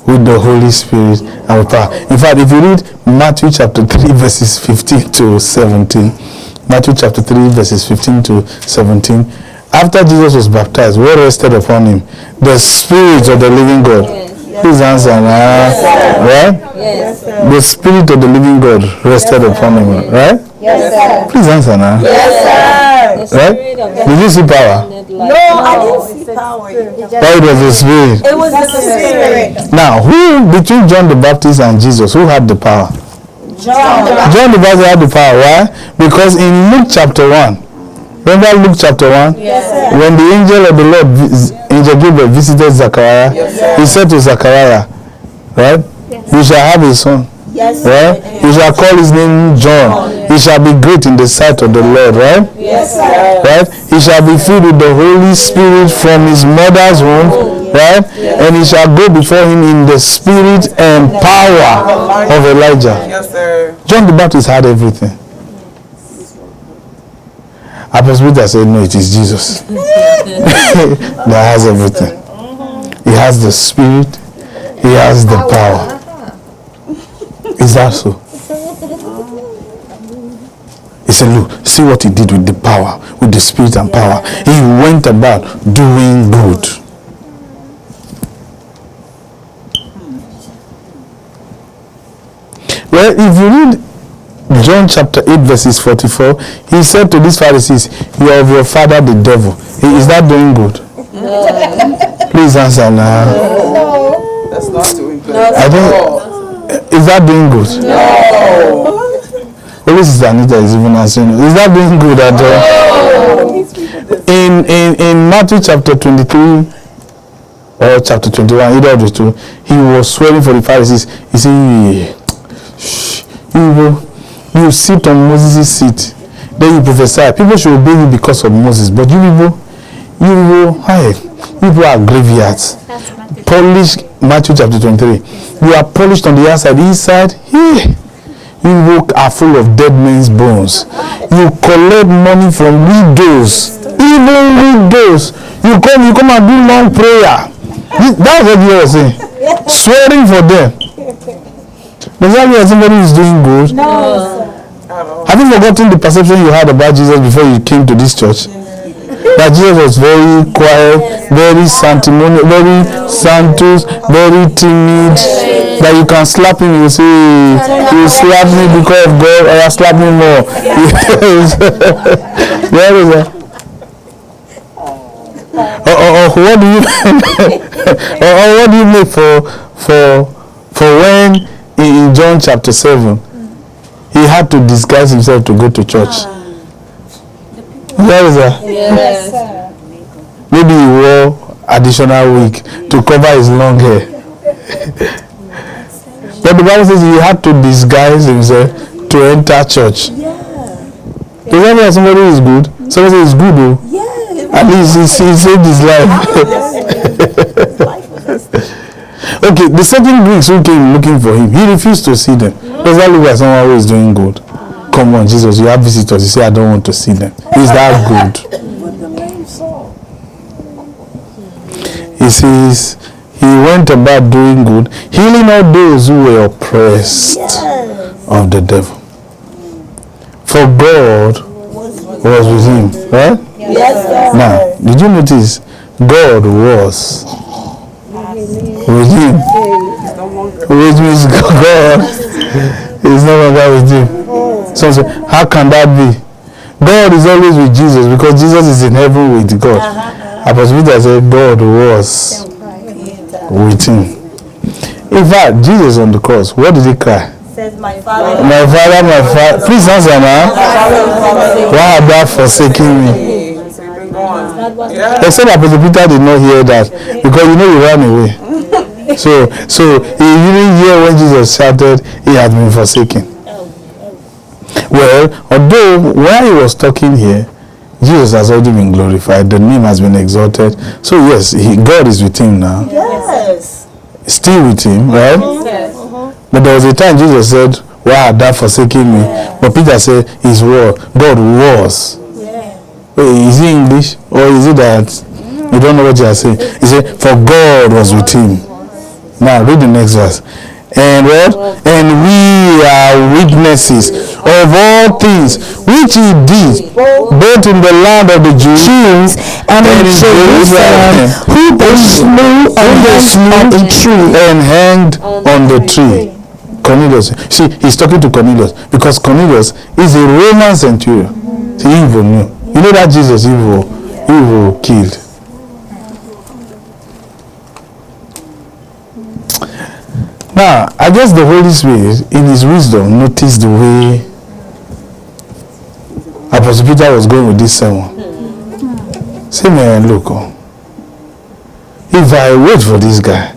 with the Holy Spirit and with power? In fact, if you read Matthew chapter 3 verses 15 to 17, Matthew chapter 3, verses 15 to 17. After Jesus was baptized, what rested upon him? The Spirit of the living God. Please answer now. Right? Yes. The Spirit of the living God rested upon him. Right? Yes, sir. Please answer now. Yes, sir. Right? Did you see power? No, I didn't see power. But it was the Spirit. It was the Spirit. Now, who between John the Baptist and Jesus, who had the power? John the Baptist had the power. Why? Because in Luke chapter 1, remember Luke chapter 1? Yes, sir. When the angel of the Lord, angel Gabriel, visited Zachariah, he said to Zachariah, right? You shall have a son. Yes, Right? You shall call his name John. He shall be great in the sight of the Lord, right? Yes, sir. Right? He shall be filled with the Holy Spirit from his mother's womb, right? And he shall go before him in the spirit and power of Elijah. Yes, sir. John the Baptist had everything. Apostle Peter said, no, it is Jesus that has everything. He has the spirit. He has the power. Is that so? He said, look, see what he did with the power, with the spirit and power. He went about doing good. Well, if you read John chapter 8 verses 44, he said to these Pharisees, you are of your father the devil. Is that doing good? No. Please answer now. No. That's not doing good. I don't. Is that doing good? No. Holy Sister Anita is even answering. Is that doing good at all? In Matthew chapter 23 or chapter 21, either of the two, he was swearing for the Pharisees. He said, you sit on Moses' seat, then you prophesy. People should obey you because of Moses, but you people are graveyards. Polished. Matthew chapter 23. You are polished on the outside, inside, you are full of dead men's bones. You collect money from widows, even widows. You come and do long prayer. That's what you are saying. Swearing for them. Does that mean somebody is doing good? No. Have you forgotten the perception you had about Jesus before you came to this church? That Jesus was very quiet, very sanctimonious, very santos, very timid. That you can slap him, you say, you slap me because of God, or slap me more. Where is that? What do you what do you make for when in John chapter 7 he had to disguise himself to go to church? Where is that? Yes. Maybe he wore additional wig to cover his long hair. But the Bible says he had to disguise himself to enter church. Does that mean somebody is good? Somebody says good though. At least he saved his life. Okay, the certain Greeks who came looking for him, he refused to see them. Does that look like someone who is doing good? Come on, Jesus, you have visitors. You say, I don't want to see them. Is that good? He says, he went about doing good, healing all those who were oppressed of the devil. For God was with him, right? Yes, sir. Now, did you notice God was with him? Which means God is no longer with him. So how can that be? God is always with Jesus because Jesus is in heaven with God. Apostle Peter said God was with him. In fact, Jesus on the cross, what did he cry? Says my father. My father. Please answer now. Why have thou forsaken me? Except Apostle Peter did not hear that because he ran away. So he didn't hear when Jesus shouted, he had been forsaken. Well, although while he was talking here, Jesus has already been glorified, the name has been exalted. So yes, God is with him now. Yes. Still with him, right? Yes. But there was a time Jesus said, why had thou forsaken me? But Peter said, his word, God was. Wait, is it English? Or is it that you don't know what you are saying? He said, for God was with him. Now read the next verse. And what? And we are witnesses of all things which he did, both in the land of the Jews and in Jerusalem, who they slew on a tree. and hanged on the tree. Cornelius. See, he's talking to Cornelius because Cornelius is a Roman centurion. He even knew. You know that Jesus evil killed. Now, I guess the Holy Spirit, in his wisdom, noticed the way Apostle Peter was going with this sermon. Say, man, look, if I wait for this guy,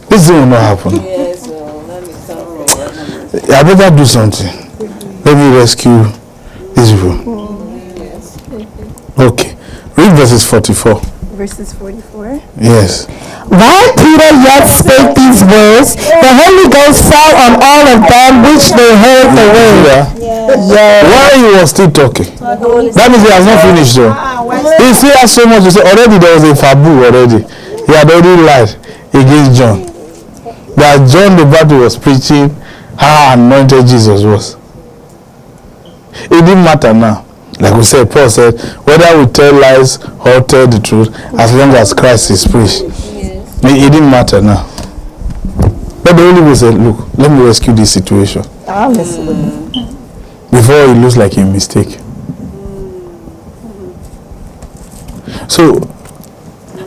this thing will not happen. Yes, let me stop. I better do something. Let me rescue these people. Okay. Read verses 44. Verses 44. Yes. While Peter yet spake these words, the Holy Ghost fell on all of them which they heard the word. While he was still talking. That means he has not finished though. He still has so much to say. Already there was a fabu already. He had already lied against John. That John the Baptist was preaching how anointed Jesus was. It didn't matter now. Like we said, Paul said, whether we tell lies or tell the truth, as long as Christ is preached. It didn't matter now. But the Holy Ghost said, look, let me rescue this situation. Before it looks like a mistake. So,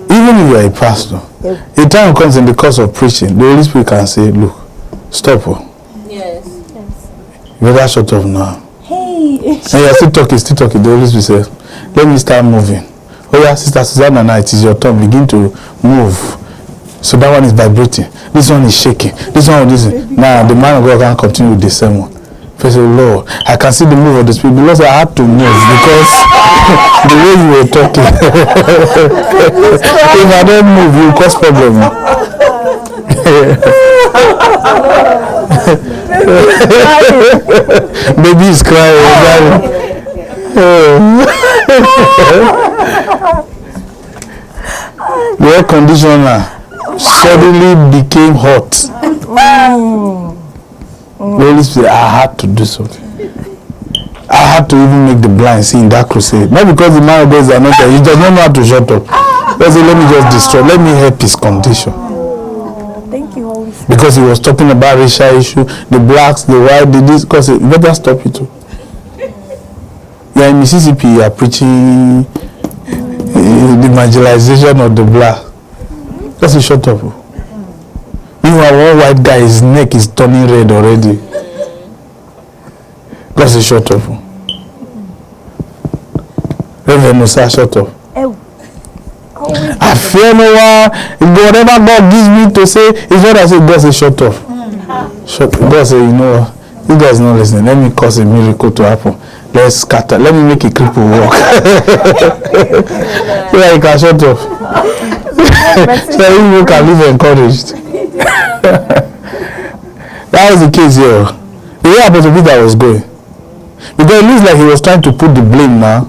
even if you are a pastor, a time comes in the course of preaching, the Holy Spirit can say, look, stop. Yes. You better shut up now. And you're still talking. The Holy Spirit says, let me start moving. Oh yeah, Sister Susanna, now it is your turn. Begin to move. So that one is vibrating. This one is shaking. This one is this. Now the man of God can continue with the sermon. Praise the Lord. I can see the move of the Spirit because I had to move because the way you were talking. If I don't move, you cause problem. Baby is crying. The air conditioner suddenly became hot. The Holy Spirit, I had to do something. I had to even make the blind see in that crusade. Not because the man of God is anointed, he does not know how to shut up. Let's say, let me just destroy, let me help his condition. Thank you, Holy Spirit. Because he was talking about racial issue, the blacks, the white, the this, because you better stop it too. Yeah, in Mississippi, you are preaching the marginalization of the black. Just shut up. Meanwhile, one white guy, his neck is turning red already. Just shut up. Reverend Musa, shut up. I fear no one. Whatever God gives me to say is what I say. God say shut up. Shut up. God say, you know what? You guys not listening. Let me cause a miracle to happen. Let's scatter. Let me make a cripple walk. So that you can shut up. So you can live encouraged. That was the case here. The way Apostle Peter was going. Because it looks like he was trying to put the blame now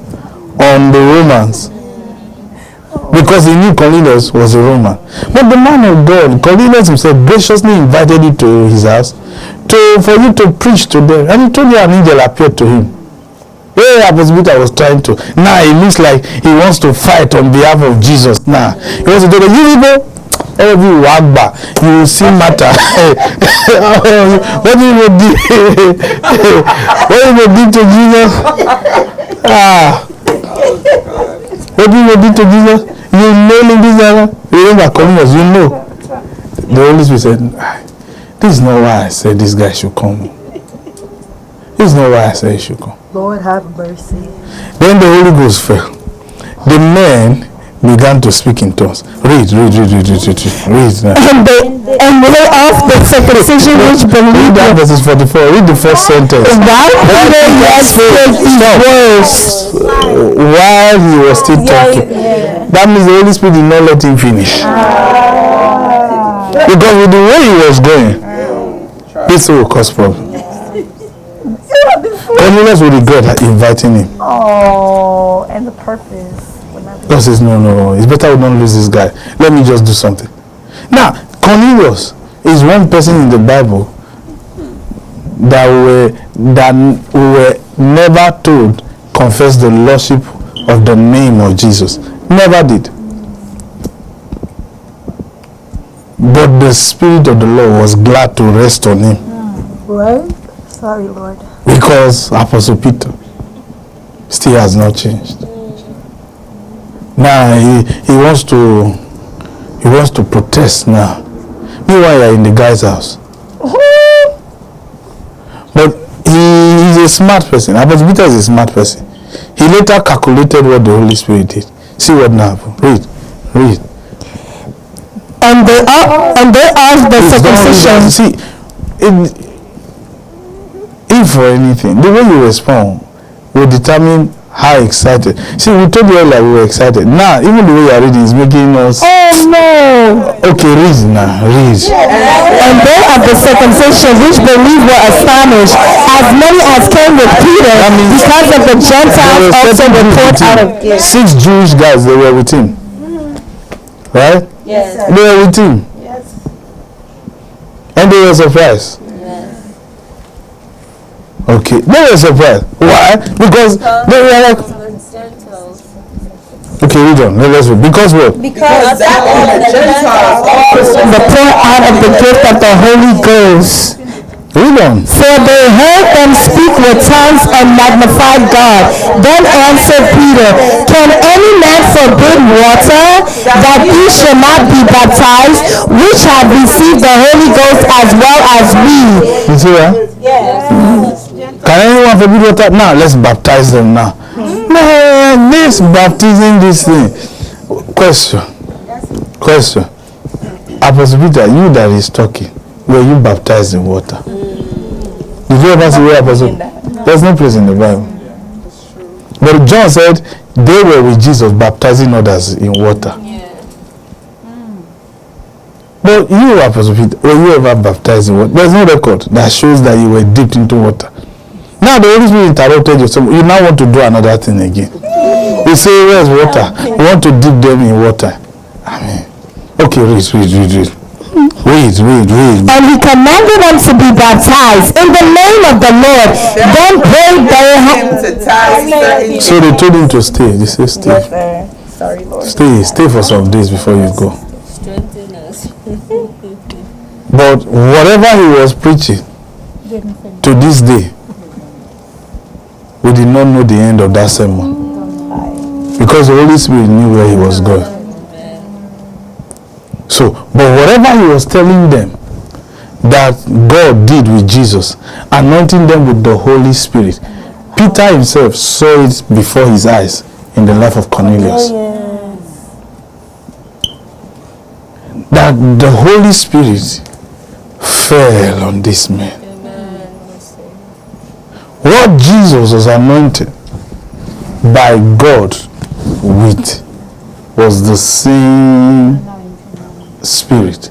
on the Romans. Because he knew Cornelius was a Roman. But the man of God, Cornelius himself, graciously invited you to his house for you to preach to them. And he told you an angel appeared to him. Yeah, Apostle Peter was trying to. Now it looks like he wants to fight on behalf of Jesus. Now he wants to tell you people, every wagba, you will see matter. What do you do? What do you do to Jesus? What do you do to Jesus? You know this. Remember, Cornelius, you know. The Holy Spirit said, this is not why I said this guy should come. This is not why I said he should come. Lord have mercy. Then the Holy Ghost fell. The men began to speak in tongues. Read now. And lay off the circumcision which Read believed. that verses 44. Read the first sentence. While Peter yet spake these words. While he was still talking. That means the Holy Spirit did not let him finish. Because with the way he was going, this will cause problem. Cornelius will regret inviting him. Oh, and the purpose. God says, no. It's better we don't lose this guy. Let me just do something. Now, Cornelius is one person in the Bible that we were never told confess the lordship of the name of Jesus. Never did. But the Spirit of the Lord was glad to rest on him. Right? Sorry, Lord. Because Apostle Peter still has not changed. Now he wants to protest now. Meanwhile, you're in the guy's house. But he is a smart person. Apostle Peter is a smart person. He later calculated what the Holy Spirit did. See what now happened. Read. And they asked the circumcision. See, if for anything, the way you respond will determine how excited. See, we told you earlier we were excited. Now, even the way you are reading is making us. Oh no! Okay, read now. Read. And they of the circumcision which believed were astonished, as many as came with Peter, because of the Gentiles also were poured out of gifts. 6 Jewish guys, they were with him. Right? Yes. They were with him. Yes. And they were surprised. Okay, they were surprised. Why? Because they were like. Okay, read on. Let's read. Because what? Because that all the Gentiles also The pour out of the gift of the Holy Ghost. Read on. For they heard them speak with tongues and magnified God. Then answered Peter, Can any man forbid water, that he should not be baptized, which have received the Holy Ghost as well as we? You see that? Yes. Can anyone forbid water? Now, let's baptize them now. Man, this baptizing, this thing. Question. Apostle Peter, you that is talking, were you baptized in water? Did you ever see where Apostle? There's no place in the Bible. But John said they were with Jesus baptizing others in water. But you, Apostle Peter, were you ever baptized in water? There's no record that shows that you were dipped into water. Now the Holy Spirit interrupted you, so you now want to do another thing again. You say, where's water? You want to dip them in water. Okay, read. And he commanded them to be baptized in the name of the Lord. Then prayed they. So they told him to stay. They said, stay. Sorry, Lord. Stay for some days before you go. Strengthen us. But whatever he was preaching to this day, we did not know the end of that sermon. Because the Holy Spirit knew where he was going. So, but whatever he was telling them that God did with Jesus, anointing them with the Holy Spirit, Peter himself saw it before his eyes in the life of Cornelius. That the Holy Spirit fell on this man. What Jesus was anointed by God with was the same Spirit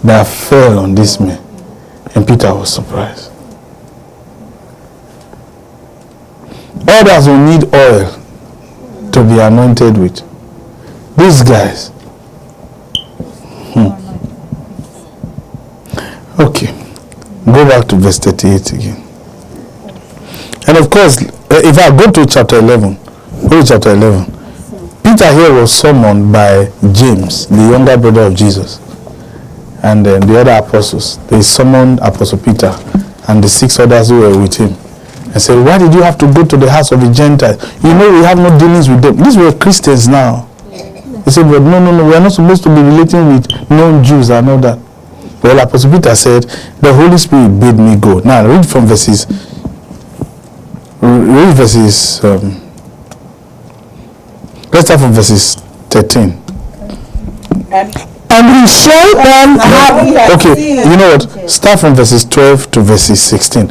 that fell on this man. And Peter was surprised. Others will need oil to be anointed with. These guys. Okay. Go back to verse 38 again. And of course, if I go to chapter 11, Peter here was summoned by James, the younger brother of Jesus, and the other apostles. They summoned Apostle Peter and the 6 others who were with him and said, why did you have to go to the house of the Gentiles? You know we have no dealings with them. These were Christians now. They said, but no, we are not supposed to be relating with non-Jews and all that. Well, Apostle Peter said, the Holy Spirit bade me go. Now read from verses. Let's start from verses 13. And he showed them how. Okay, you know what? Start from verses 12 to verses 16.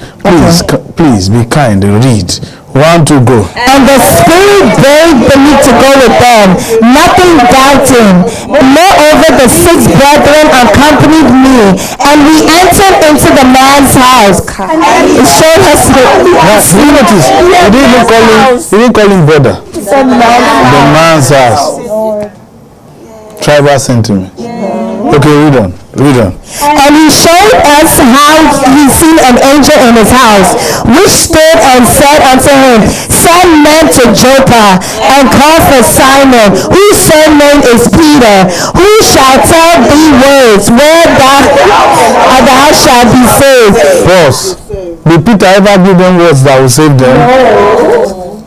Please be kind and read. 1, 2, go. And the Spirit bade me to go with them, nothing doubting. Moreover, the 6 brethren accompanied me, and we entered into the man's house. It showed us. You notice, he didn't call him brother. The man's house. Tribal sentiment. Okay, read on. And he showed us how he seen an angel in his house, which stood and said unto him, Send men to Joppa, and call for Simon, whose surname is Peter, who shall tell thee words where thou shalt be saved. Pause. Did Peter ever give them words that will save them? No.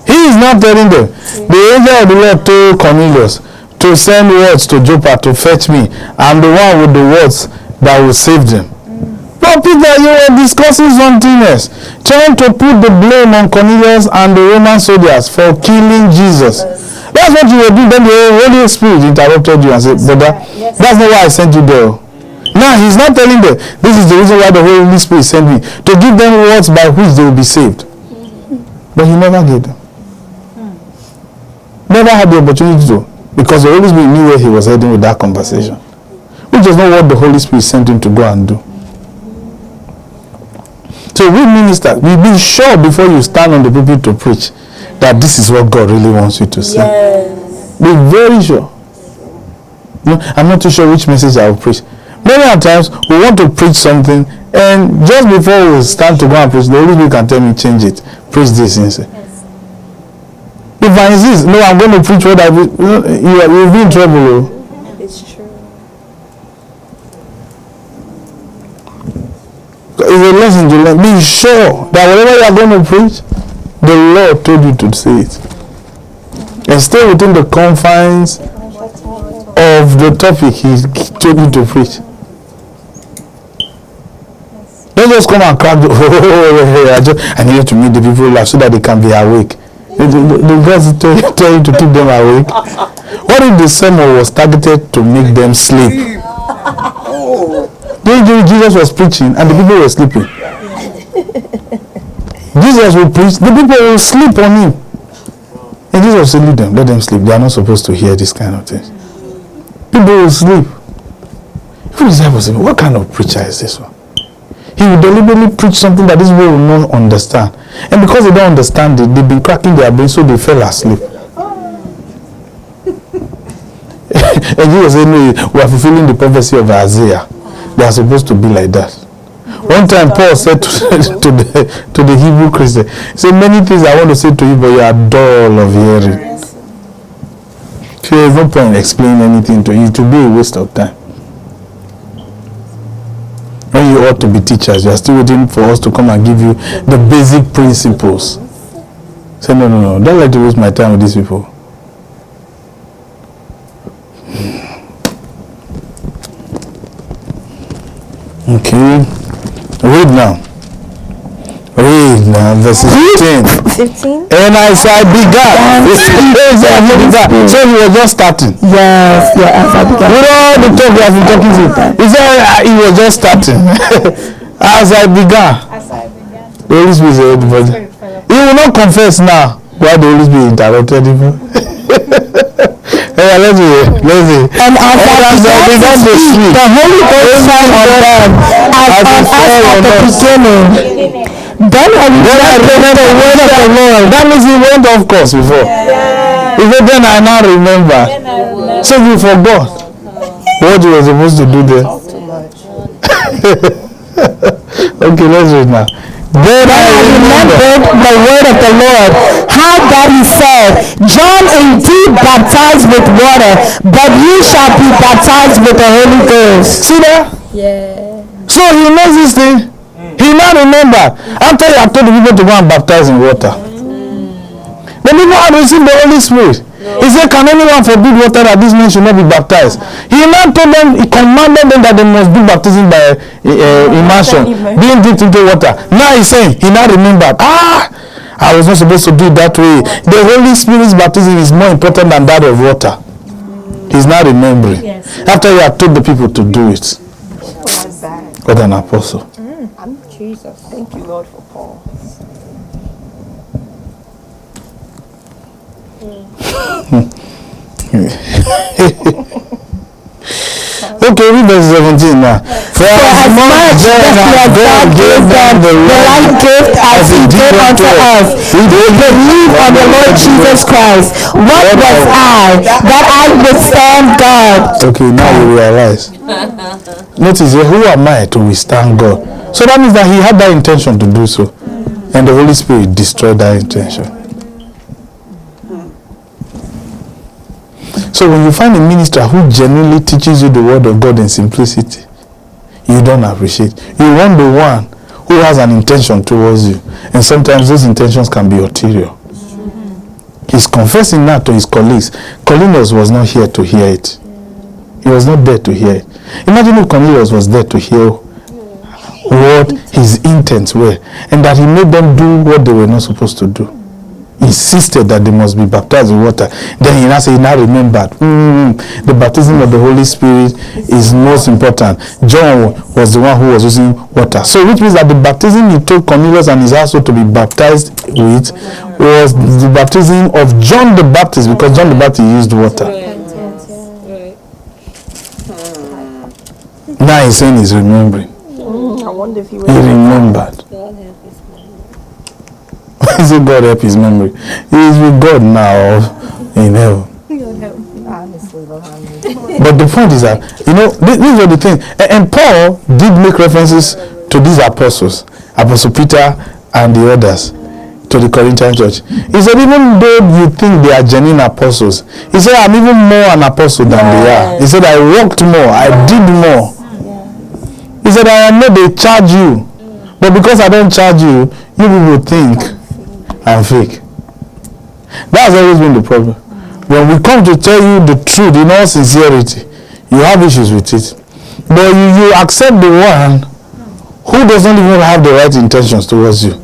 He is not telling them. The angel of the Lord told Cornelius to send words to Joppa to fetch me. I'm the one with the words that will save them. But Peter, you were discussing something else, trying to put the blame on Cornelius and the Roman soldiers for killing Jesus. That's what you were doing. Then the Holy Spirit interrupted you and said, brother, that's not why I sent you there. Now he's not telling them, this is the reason why the Holy Spirit sent me, to give them words by which they will be saved. But he never gave them. Never had the opportunity to, because the Holy Spirit knew where he was heading with that conversation, which is not what the Holy Spirit sent him to go and do. So we ministers, we be sure before you stand on the pulpit to preach that this is what God really wants you to say. Yes. Be very sure. No, I'm not too sure which message I will preach. Many times we want to preach something, and just before we stand to go and preach, the Holy Spirit can tell me, change it, preach this instead. Yes. If I insist, no, I'm going to preach what I will, you'll be in trouble. It's true. It's a lesson to learn. Be sure that whatever you are going to preach, the Lord told you to say it. And stay within the confines of the topic He told you to preach. Don't just come and crack I need to meet the people so that they can be awake. The gods tell you to keep them awake. What if the sermon was targeted to make them sleep? Jesus was preaching and the people were sleeping. Jesus will preach, the people will sleep on him. And Jesus will say, leave them, let them sleep. They are not supposed to hear this kind of things. People will sleep. If the disciples say, what kind of preacher is this one? He will deliberately preach something that these people will not understand. And because they don't understand it, they've been cracking their brains, so they fell asleep. And Jesus said, no, we are fulfilling the prophecy of Isaiah. They are supposed to be like that. One time Paul said to the Hebrew Christian, he said, many things I want to say to you, but you are dull of hearing. So there's no point in explaining anything to you. It will be a waste of time. When you ought to be teachers, you are still waiting for us to come and give you the basic principles. Say, no, don't like to waste my time with these people. Okay. Read now. Verse 15. 15? And as I began. So he was just starting. Yes, as I began. With all the talk we have been talking to. He said he was just starting. As I began. The Holy Spirit said, he will not confess now. Why the Holy Spirit interrupted him? Let's see. And as I began to speak, the Holy Ghost fell on them as on us at the beginning. Then I remembered the word of the Lord. That means he went off course before. He said, then I now remember. So you forgot what you were supposed to do there. Okay, let's read now. Then I remembered the word of the Lord, how that he said, John indeed baptized with water, but you shall be baptized with the Holy Ghost. See that? Yeah. So he knows this thing. He now remember. After he had told the people to go and baptize in water. The people had received the Holy Spirit. He said, can anyone forbid water that these men should not be baptized? He now told them, he commanded them that they must do baptism by immersion, being dipped into water. Now he's saying, he now remembered, I was not supposed to do it that way. The Holy Spirit's baptism is more important than that of water. He's now remembering. Yes. After he had told the people to do it. What an apostle. I'm Jesus. Thank you, Lord, for Paul. Okay, read verse 17 now. For as much as God gave them the like gift as he did unto us, we believe on the Lord Jesus Christ. What was I, that I withstand God? Okay, now you realize. Notice here, who am I to withstand God? So that means that he had that intention to do so. And the Holy Spirit destroyed that intention. So when you find a minister who genuinely teaches you the word of God in simplicity, you don't appreciate. You want the one who has an intention towards you. And sometimes those intentions can be ulterior. He's confessing that to his colleagues. Cornelius was not here to hear it. He was not there to hear it. Imagine if Cornelius was there to hear what his intents were, and that he made them do what they were not supposed to do. He insisted that they must be baptized in water. Then he now remembered, the baptism of the Holy Spirit is most important. John was the one who was using water. So which means that the baptism he told Cornelius and his household to be baptized with was the baptism of John the Baptist, because John the Baptist used water. Now he's saying he's remembering. I wonder if he He remembered. He said God help his memory. He is with God now in heaven. But the point is that, these are the things. And Paul did make references to these apostles, Apostle Peter and the others, to the Corinthian church. He said, even though you think they are genuine apostles, he said, I'm even more an apostle than they are. He said, I worked more, I did more. He said, I know they charge you, but because I don't charge you, you people think I'm fake. That's always been the problem. When we come to tell you the truth in all sincerity, you have issues with it. But you accept the one who doesn't even have the right intentions towards you.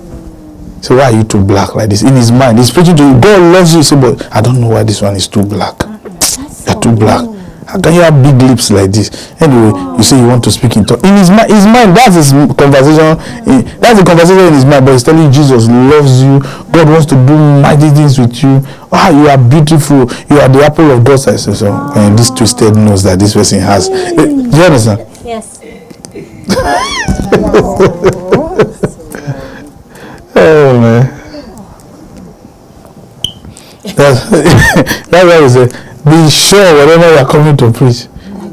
So why are you too black like this? In his mind, he's preaching to you, God loves you. So, but I don't know why this one is too black. You're too black. How can you have big lips like this? Anyway, you say you want to speak in tongues. In his mind, that's his conversation. That's the conversation in his mind. But he's telling you Jesus loves you. God wants to do mighty things with you. You are beautiful. You are the apple of God's eye. And this twisted nose that this person has. Do you understand? Yes. Oh man. That's why he said, be sure whatever you are coming to preach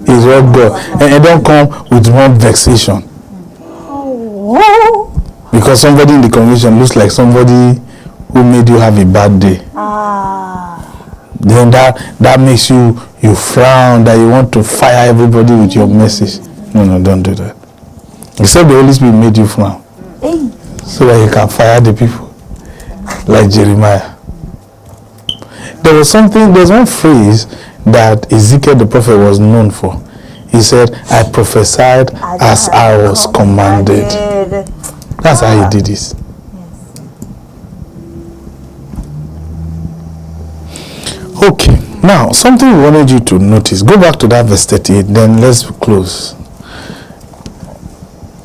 is what God. And don't come with one vexation. Because somebody in the congregation looks like somebody who made you have a bad day. Then that makes you frown, that you want to fire everybody with your message. No, don't do that. Except the Holy Spirit made you frown. So that you can fire the people. Like Jeremiah. There's one phrase that Ezekiel the prophet was known for. He said, I prophesied as I was commanded. That's how he did this. Okay, now something we wanted you to notice. Go back to that verse 38, then let's close.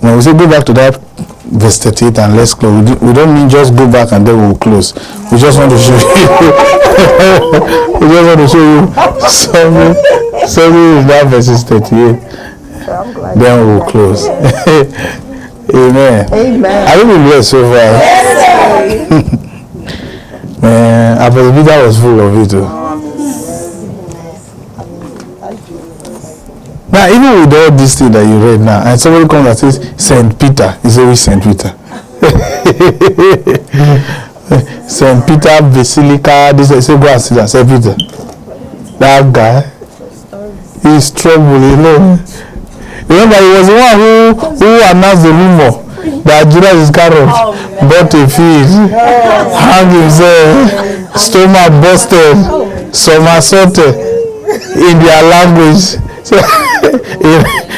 When we say go back to that verse 38 and let's close, we don't mean just go back and then we'll close. We just want to show you something in that verse 38. Then we'll close. Amen. Are you been blessed so far? Man, Apostle Peter was full of it too. Now, even with all these things that you read now, and somebody comes and says, St. Peter, he says, St. Peter. St. Peter, Basilica, this I say, go and see that, St. Peter. That guy, he's trouble, Remember, he was the one who announced the rumor that Judas Iscariot bought a field, hung himself, stomach busted, somersaulted in their language. So,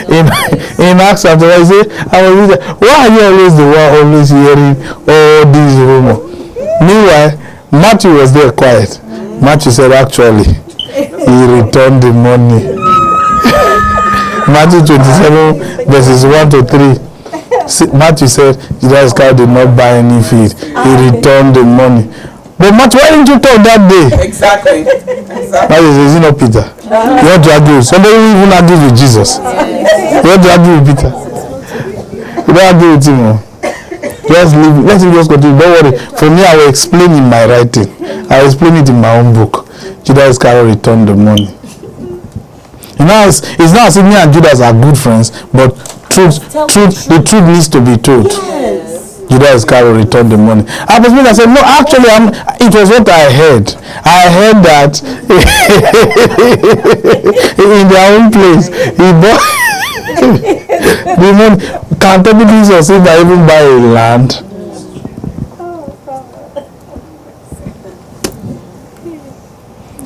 in Acts chapter 1, he said, why are you always the one always hearing all these rumors? Meanwhile, Matthew was there quiet. Matthew said, actually, he returned the money. Matthew 27, verses 1 to 3. Matthew said, Judas Iscariot did not buy any field. He returned the money. But Matthew, why didn't you talk that day? Exactly. Matthew says, is it not Peter? You want to argue? Somebody who even argues with Jesus. You want to argue with Peter? You don't argue with him. Oh. Just leave. Let him just continue. Don't worry. For me, I will explain in my writing. I will explain it in my own book. Judas Iscariot returned the money. You know, it's not as if me and Judas are good friends, but the truth needs to be told. Judas Iscariot returned the money. Apostle Peter said, no, actually, it was what I heard. I heard that in their own place, he bought the money. Can technically succeed by even buy a land?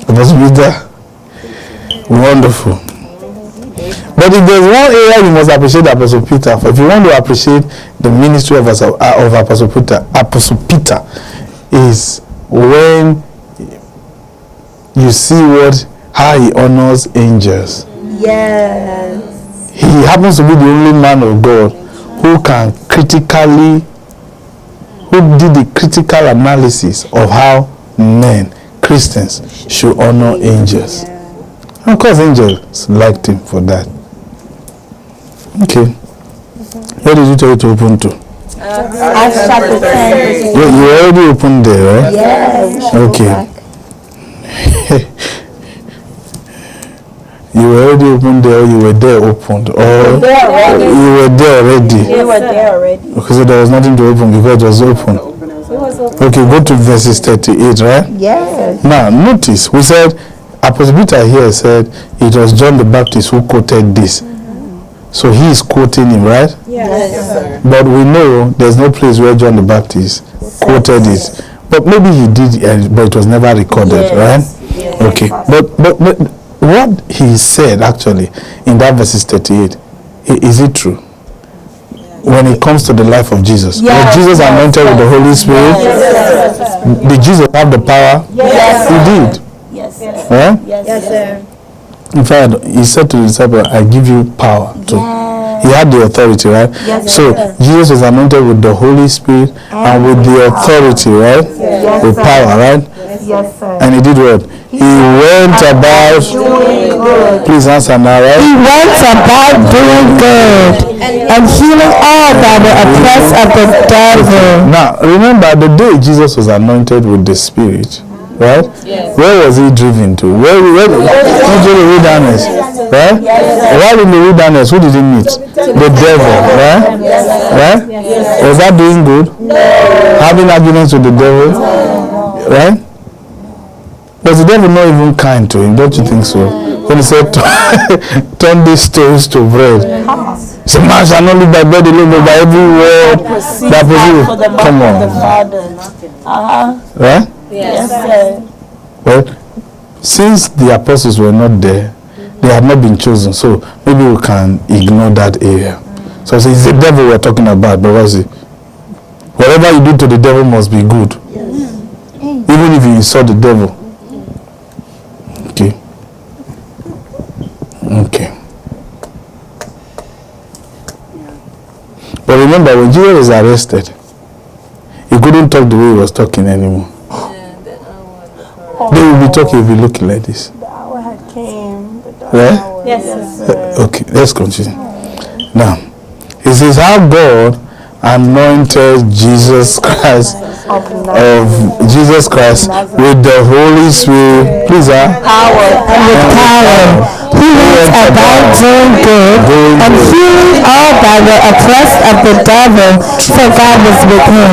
Apostle Peter, wonderful. But if there's one area you must appreciate Apostle Peter for, if you want to appreciate the ministry of Apostle Peter is when you see how he honors angels. Yes. He happens to be the only man of God who did the critical analysis of how men, Christians, should honor angels. Of course, angels liked him for that. Okay. Where did you tell you to open to? Acts chapter 10. You already opened there, right? Yes. Okay. You were already opened there, or you were there opened, or you were there already? We were there already. Okay, so there was nothing to open because it was open. Okay, go to verses 38, right? Yes. Now, notice, we said, Apostle Peter here said, it was John the Baptist who quoted this. So he is quoting him, right? Yes. But we know there's no place where John the Baptist quoted it. But maybe he did, but it was never recorded, right? Yes. Okay. But what he said actually in that verses 38, is it true? When it comes to the life of Jesus, was Jesus anointed with the Holy Spirit? Yes. Did Jesus have the power? Yes. He did. Yes. Right? Yes, sir. In fact, he said to the disciples, I give you power to. He had the authority, right? Yes, so sir. Jesus was anointed with the Holy Spirit and with the authority, right? Yes, with sir. power, right? Yes, sir. And he did what? He went about. Please answer now, right? He went about doing good and healing all that were oppressed of the devil. Now, remember the day Jesus was anointed with the Spirit, right? Yes. Where was he driven to? Where into the wilderness, right? While in the wilderness, who did he meet? The devil, right? Right? Was that doing good? Having arguments with the devil, right? Was the devil not even kind to him? Don't you think so? When he said, turn these stones to bread. So man shall not live by bread alone, but by every word that proceeds. Come on. Right? Yes, sir. Well, since the apostles were not there, they had not been chosen. So maybe we can ignore that area. So it's the devil we're talking about, but what's it? Whatever you do to the devil must be good. Even if you insult the devil. Okay. Okay. But remember, when Jesus was arrested, he couldn't talk the way he was talking anymore. They will be talking, he will be looking like this. The hour had came. Right? Yes, sir. Okay, let's continue. Now, it says how God anointed Jesus Christ with the Holy Spirit. Please, Power. He went about doing good and healing all that were oppressed of the devil, for God was with him.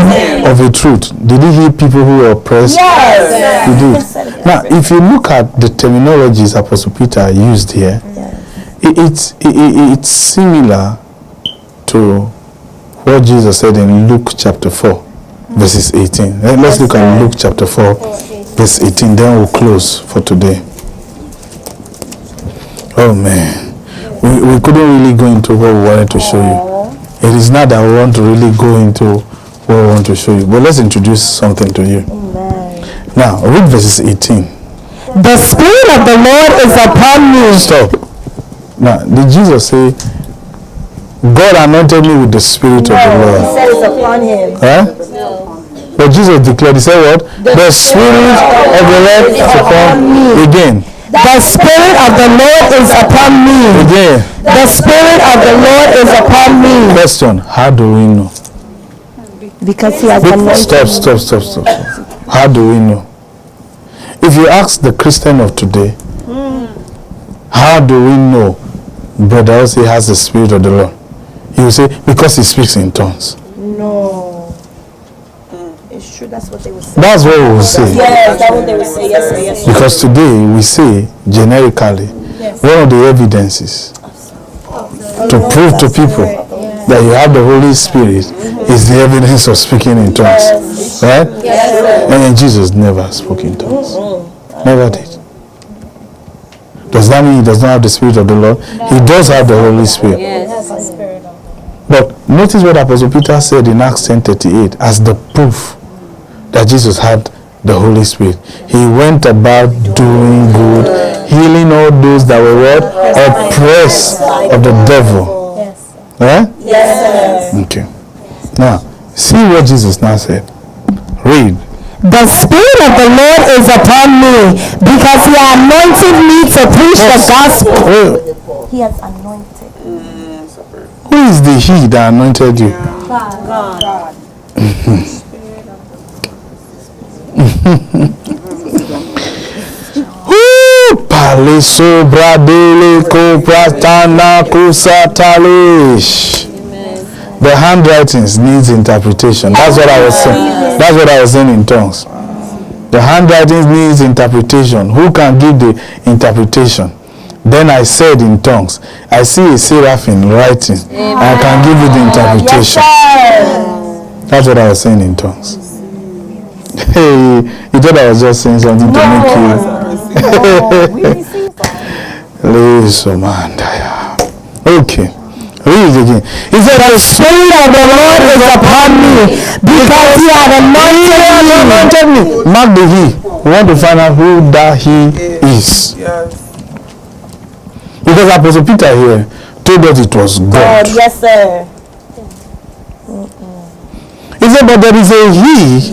of a truth. Did he heal people who were oppressed? Yes. He did. Now, if you look at the terminologies Apostle Peter used here, it's similar to what Jesus said in Luke chapter 4, verses 18. Let's look at Luke chapter 4, verse 18. Then we'll close for today. Oh man, we couldn't really go into what we wanted to show you. It is not that we want to really go into what we want to show you, but let's introduce something to you. Now, read verses 18. The Spirit of the Lord is upon me. Stop. Now, did Jesus say, God anointed me with the Spirit of the Lord? He said it's upon him. Huh? But Jesus declared, he said what? The Spirit of the Lord is upon me. Again, The Spirit of the Lord is upon me. Again. The Spirit of the Lord is upon me. Question, how do we know? Because he has anointed Stop. How do we know? If you ask the Christian of today, how do we know Brother Elsie has the Spirit of the Lord? He will say, because he speaks in tongues. No. It's true, that's what they would say. That's what we will say. Yes, that's what they would say. Yes, sir. Yes, sir. Because today we say generically, one of the evidences to prove to people that you have the Holy Spirit is the evidence of speaking in tongues. Right? And Jesus never spoke in tongues. Never did. Does that mean he does not have the Spirit of the Lord? He does have the Holy Spirit. But notice what Apostle Peter said in Acts 10:38 as the proof that Jesus had the Holy Spirit. He went about doing good, healing all those that were what? Oppressed of the devil. Right? Yes, sir. Okay. Now, see what Jesus now said. Read. The Spirit of the Lord is upon me because he anointed me to preach the gospel. Wait, He has anointed. who is the he that anointed you? God. Paliso bradele ko pratana kusatalish. The handwritings needs interpretation. That's what I was saying. That's what I was saying in tongues. The handwritings needs interpretation. Who can give the interpretation? Then I said in tongues, I see a seraphim writing. I can give you the interpretation. That's what I was saying in tongues. Hey, you thought I was just saying something to make you. Okay. Read it again. He said, the Spirit of the Lord is upon me because he had anointed me. Mark the he. We want to find out who that he is. Yes. Because Apostle Peter here told us it was God. Yes, sir. He said, but there is a he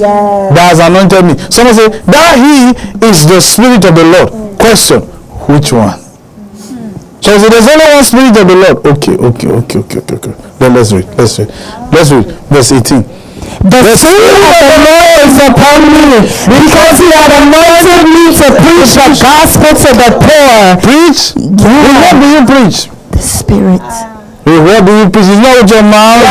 that has anointed me. Someone say, that he is the Spirit of the Lord. Question, which one? So there's only one Spirit of the Lord. Okay. Then let's read. Verse 18. The Spirit of the Lord is upon me because he had anointed me to preach the gospel to the poor. Preach? What do you preach? The Spirit. What do you preach? It's not with your mouth.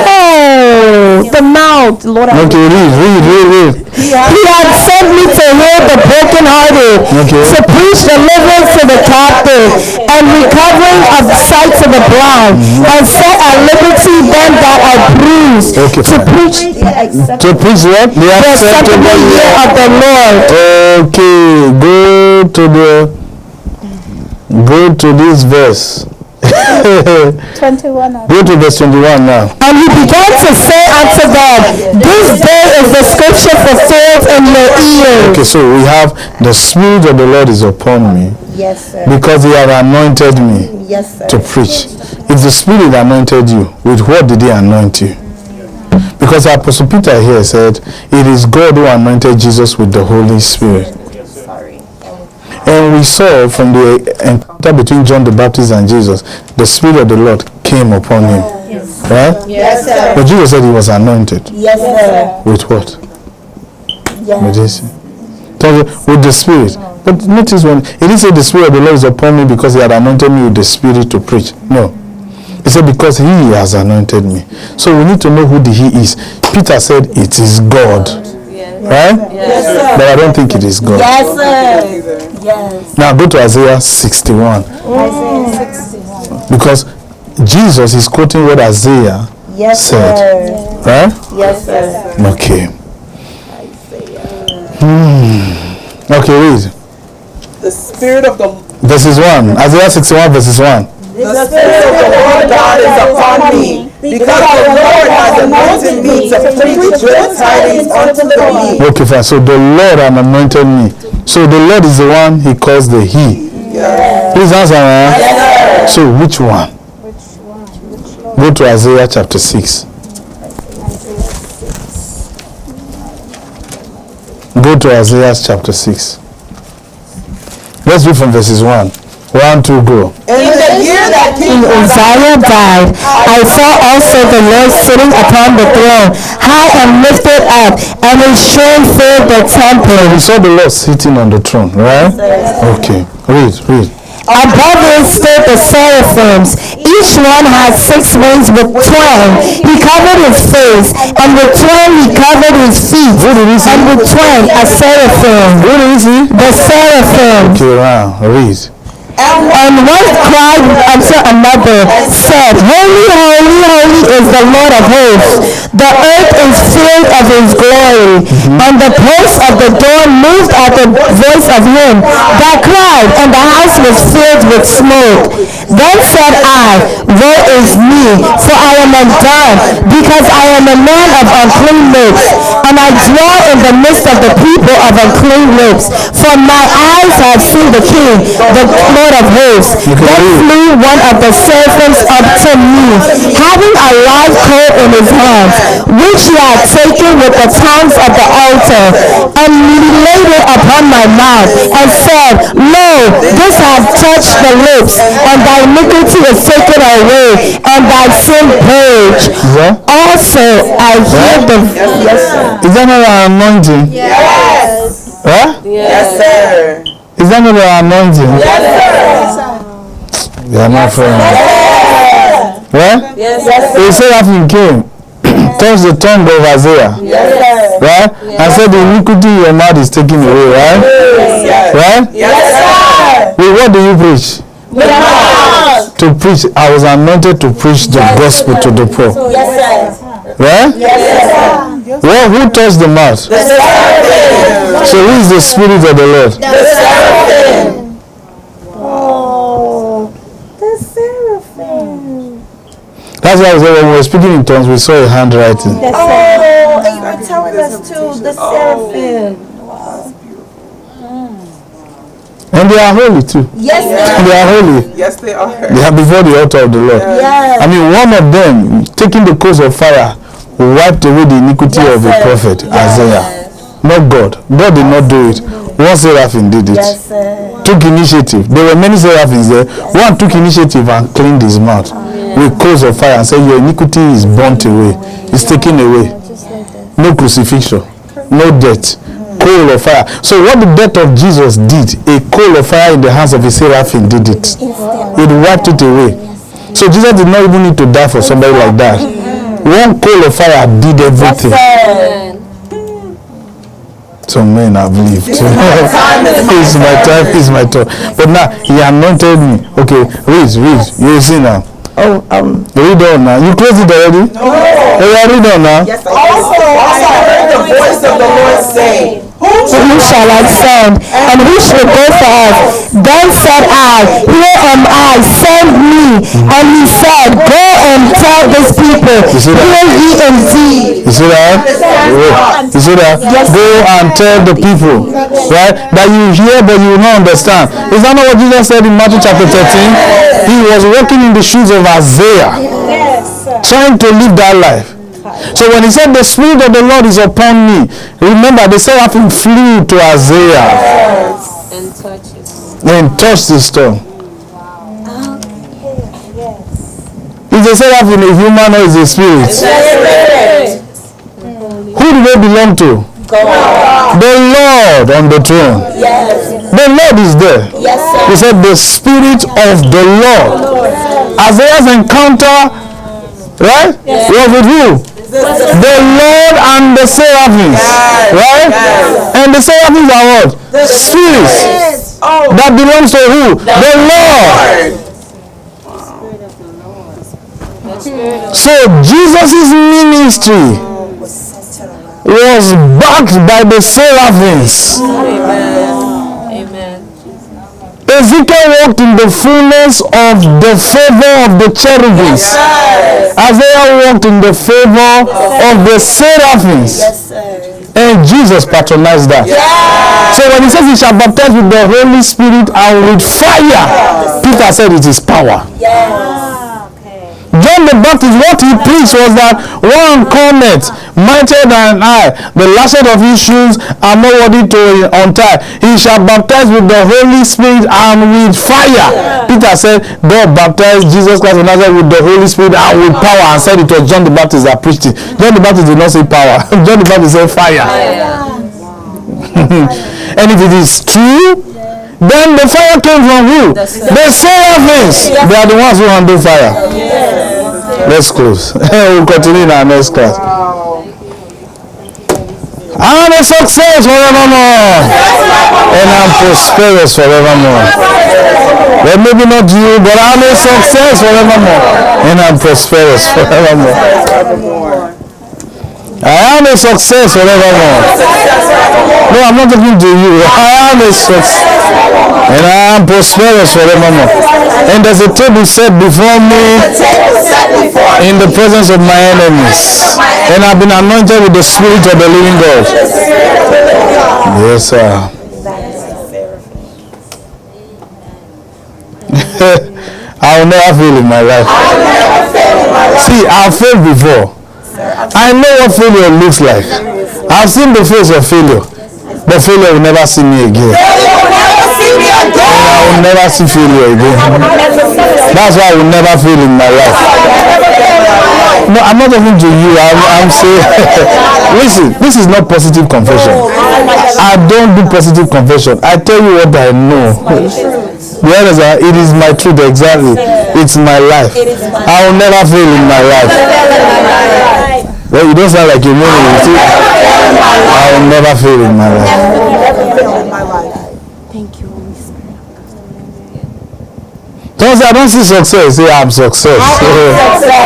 Oh, the mouth, Lord. Okay, read. He had sent me to heal the brokenhearted, to preach deliverance to the captive, and recovering of sight to the blind, and set at liberty them that are bruised, Okay, to fine. preach To preach what? The the acceptable year of the Lord. Okay, go to this verse. 21. Go to verse 21 now. And he began to say unto them, this day is the scripture fulfilled in your ears. Okay, so we have the Spirit of the Lord is upon me Yes, sir. because he has anointed me Yes, sir. to preach. If the Spirit anointed you, with what did he anoint you? Because Apostle Peter here said, it is God who anointed Jesus with the Holy Spirit. And we saw from the encounter between John the Baptist and Jesus, the Spirit of the Lord came upon him. Right? Yes, sir. But Jesus said he was anointed. Yes, sir. With what? With this? With the Spirit. But notice when he didn't say the Spirit of the Lord is upon me because he had anointed me with the Spirit to preach. No. He said because he has anointed me. So we need to know who the he is. Peter said it is God. Right? Yes, sir. But I don't think it is God. Yes, sir. Yes. Now go to Isaiah 61. Because Jesus is quoting what Isaiah said. Right? Yes, sir. Okay. Okay, read. The Spirit of the Verses 1. Isaiah 61 verses 1. The Spirit of the Lord God is upon me, because the Lord has anointed me to preach good tidings unto the meek. Okay, fine. So the Lord has anointed me. So the Lord is the one he calls the he. Please answer. So which one? Go to Isaiah chapter 6. Go to Isaiah chapter 6. Let's read from verses 1. 1, 2, go. In the year that King Uzziah died, I saw also the Lord sitting upon the throne, high and lifted up, and his train filled the temple. We saw the Lord sitting on the throne, right? Okay. Read. Above him stood the seraphims. Each one had 6 wings. With 12 he covered his face, and with 12 he covered his feet, and with 12 a seraphim. Who do you see? The seraphim. Okay, now, read. And one cried unto another, said, Holy, holy, holy is the Lord of hosts. The earth is filled of his glory. And the posts of the door moved at the voice of him that cried, and the house was filled with smoke. Then said I, Woe is me, for I am undone, because I am a man of unclean lips, and I dwell in the midst of the people of unclean lips. For my eyes have seen the King, the Lord of hosts. Then flew one of the servants up to me, having a live coal in his hand, which he had taken with the tongs of the altar, and he laid it upon my mouth, and said, Lo, this hath touched the lips, and thy iniquity is taken away, and thy sin purged. Also I hear the... Is that not our anointing? Yes. Huh? Yes, sir. Is that not our anointing? Yes, sir. They are not friends. What? Yes, The seraphim came, touched the tongue of Isaiah, right? And said, the iniquity in your mouth is taken away, right? Right? Yes, sir. Wait, what do you preach? To preach. I was anointed to preach the gospel to the poor. Right? Well, who touched the mouth? So who is the Spirit of the Lord? That's why I said when we were speaking in tongues, we saw a handwriting. And you were telling us too, the seraphim. And they are holy too. Yes, They are holy. Yes, they are. They are before the altar of the Lord. I mean, one of them, taking the coals of fire, wiped away the iniquity of the prophet Isaiah. Not God. God did not do it. One seraphim did it. Took initiative. There were many seraphims there. One took initiative and cleaned his mouth with coals of fire and said, your iniquity is burnt away. It's taken away. No crucifixion. No death. Coal of fire. So what the death of Jesus did, a coal of fire in the hands of a seraphim did it. It wiped it away. So Jesus did not even need to die for somebody like that. One coal of fire did everything. Some men have lived. It's my time, it's my turn. But now he anointed me. Okay, read. You see now. Read on now. You close it already? No. Read on now. Yes, also I heard the voice of the Lord saying, Whom shall I send? And who shall go for us? Then said I, Here am I, send me. And he said, Go and tell this people, hear ye indeed. You see that? You see that? Go and tell the people, right? That you hear but you will not understand. Is that not what Jesus said in Matthew chapter 13? He was walking in the shoes of Isaiah, trying to live that life. So when he said the Spirit of the Lord is upon me, remember the seraphim flew to Isaiah and touched his tongue. Is the seraphim a human or is a spirit? Who do they belong to? God. The Lord on the throne. The Lord is there. He said the Spirit of the Lord. Isaiah's encounter, right, was with who? The Lord and the seraphims, right? And the seraphims are what? Spirits that belongs to who? The Lord. So Jesus' ministry was backed by the seraphims. Ezekiel walked in the fullness of the favor of the cherubims. Isaiah walked in the favor of the seraphims. And Jesus patronized that. So when he says he shall baptize with the Holy Spirit and with fire, Peter said it is power. John the Baptist, what he preached was that one cometh, mightier than I, the lashes of his shoes are not worthy to untie. He shall baptize with the Holy Spirit and with fire. Peter said, God baptized Jesus Christ of Nazareth with the Holy Spirit and with power, and said it was John the Baptist that preached it. John the Baptist did not say power. John the Baptist said fire. And if it is true, then the fire came from who? The seraphims. They are the ones who handle fire. Let's close. We'll continue in our next class. I'm a success forevermore, and I'm prosperous forevermore. Well, maybe not you, but I'm a success forevermore, and I'm prosperous forevermore. I am a success forevermore. No, I'm not talking to you. I am a success, and I am prosperous forevermore. And there's a table set before me in the presence of my enemies, and I've been anointed with the Spirit of the living God. Yes, sir. I will never fail in my life. See, I've failed before. I know what failure looks like. I've seen the face of failure, but failure will never see me again. And I will never see failure again. That's why I will never fail in my life. No, I'm not talking to you. I'm saying, listen, this is not positive confession. I don't do positive confession. I tell you what I know. The others are, it is my truth exactly. It's my life. I will never fail in my life. Well, you don't sound like you mean it. I will never fail in my life. Thank you, Holy Spirit. Don't say, I don't see success. Say, I'm success.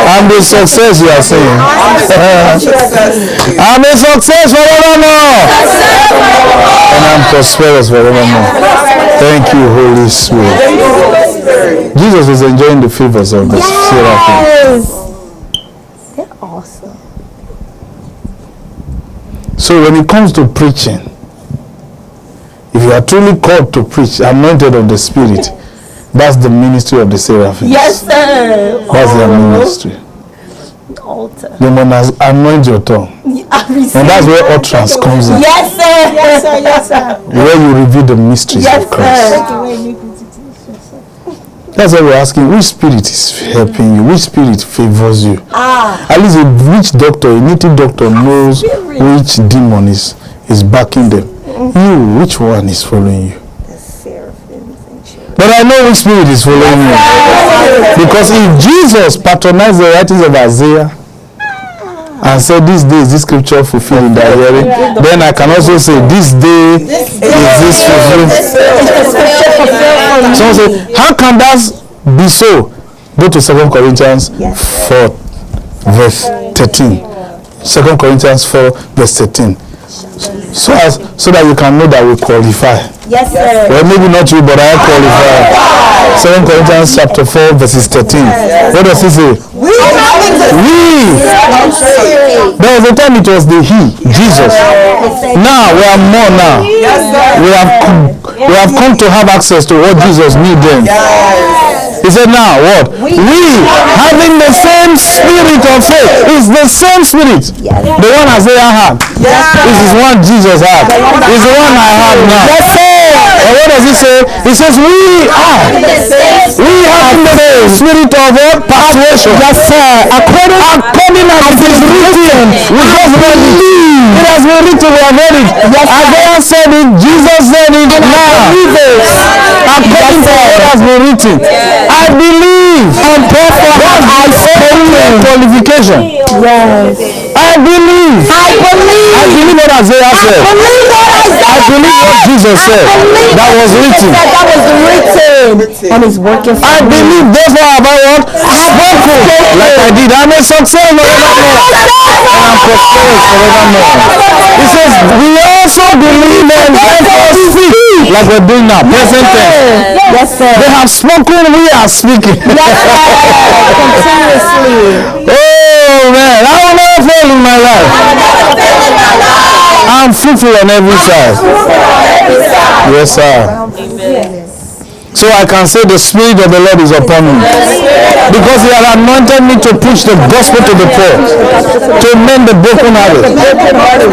I'm the success you are saying. I'm a success forevermore. And I'm prosperous forevermore. Thank you, Holy Spirit. Jesus was enjoying the favors of the seraphim. They're awesome. So when it comes to preaching, if you are truly called to preach, anointed of the Spirit, that's the ministry of the seraphims. Yes, sir. That's their ministry. Altar. They must anoint your tongue. And that's where utterance comes in. Yes, sir. Yes, sir. Yes, sir. Where you reveal the mysteries Yes, of Christ. That's why we're asking, which spirit is helping you? Which spirit favors you? At least a witch doctor, a native doctor knows which demon is backing them. You, which one is following you? But I know which spirit is following you. Because if Jesus patronized the writings of Isaiah and said, this day is this scripture fulfilled in their hearing, then I can also say, this day is this fulfilled. Someone say, how can that be so? Go to 2 Corinthians 4 verse 13. 2 Corinthians 4 verse 13. So that you can know that we qualify. Yes, sir. Well, maybe not you, but I qualify. 2 Corinthians chapter 4 verses 13. What does he say? We. There was a time it was the he, Jesus. Now we are more now. We have come to have access to what Jesus knew then. He said, now what? We having the same spirit of faith. It's the same spirit. The one Isaiah had. This is one Jesus had. It's the one I have now. And what does he say? He says, we having the same spirit of persuasion. According as it is written. We just read it. It has been written, we have read it. Isaiah said it, Jesus said it, now. According to what has been written. I believe, and therefore I say qualification. Yes. I believe what Isaiah said. I believe what Jesus said. That was written. And it's working for I believe, therefore have I what? Spoken. Like I did. I'm a success forevermore. And I'm prosperous forevermore. He says, we also believe and therefore speak. Like we're doing now. Present tense. Yes, sir. They have spoken, we are speaking. Continuously. Oh man, I will never fail in my life. I'm fruitful on every side. Yes, sir. So So I can say the Spirit of the Lord is upon me. Because He has anointed me to preach the gospel to the poor, to mend the brokenhearted,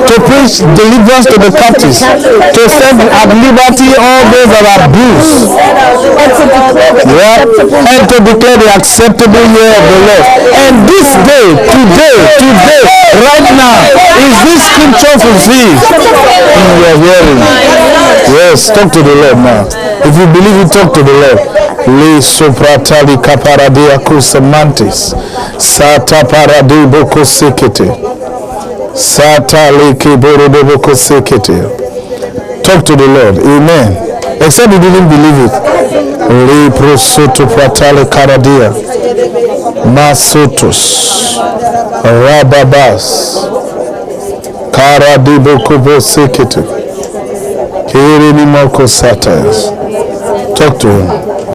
to preach deliverance to the captives, to set at liberty all those that are bruised, and to declare the acceptable year of the Lord. And this day, today, right now, is this scripture fulfilled in your hearing? Yes, talk to the Lord now. If you believe it, talk to the Lord. Le sopratali kaparadia kusemantis. Sata paradi boko sekete. Sata leke borodo boko sekete. Talk to the Lord. Amen. Except you didn't believe it. Le prosoto pratale karadia. Masotos. Rababas. Karadi boko sekete. Talk to him.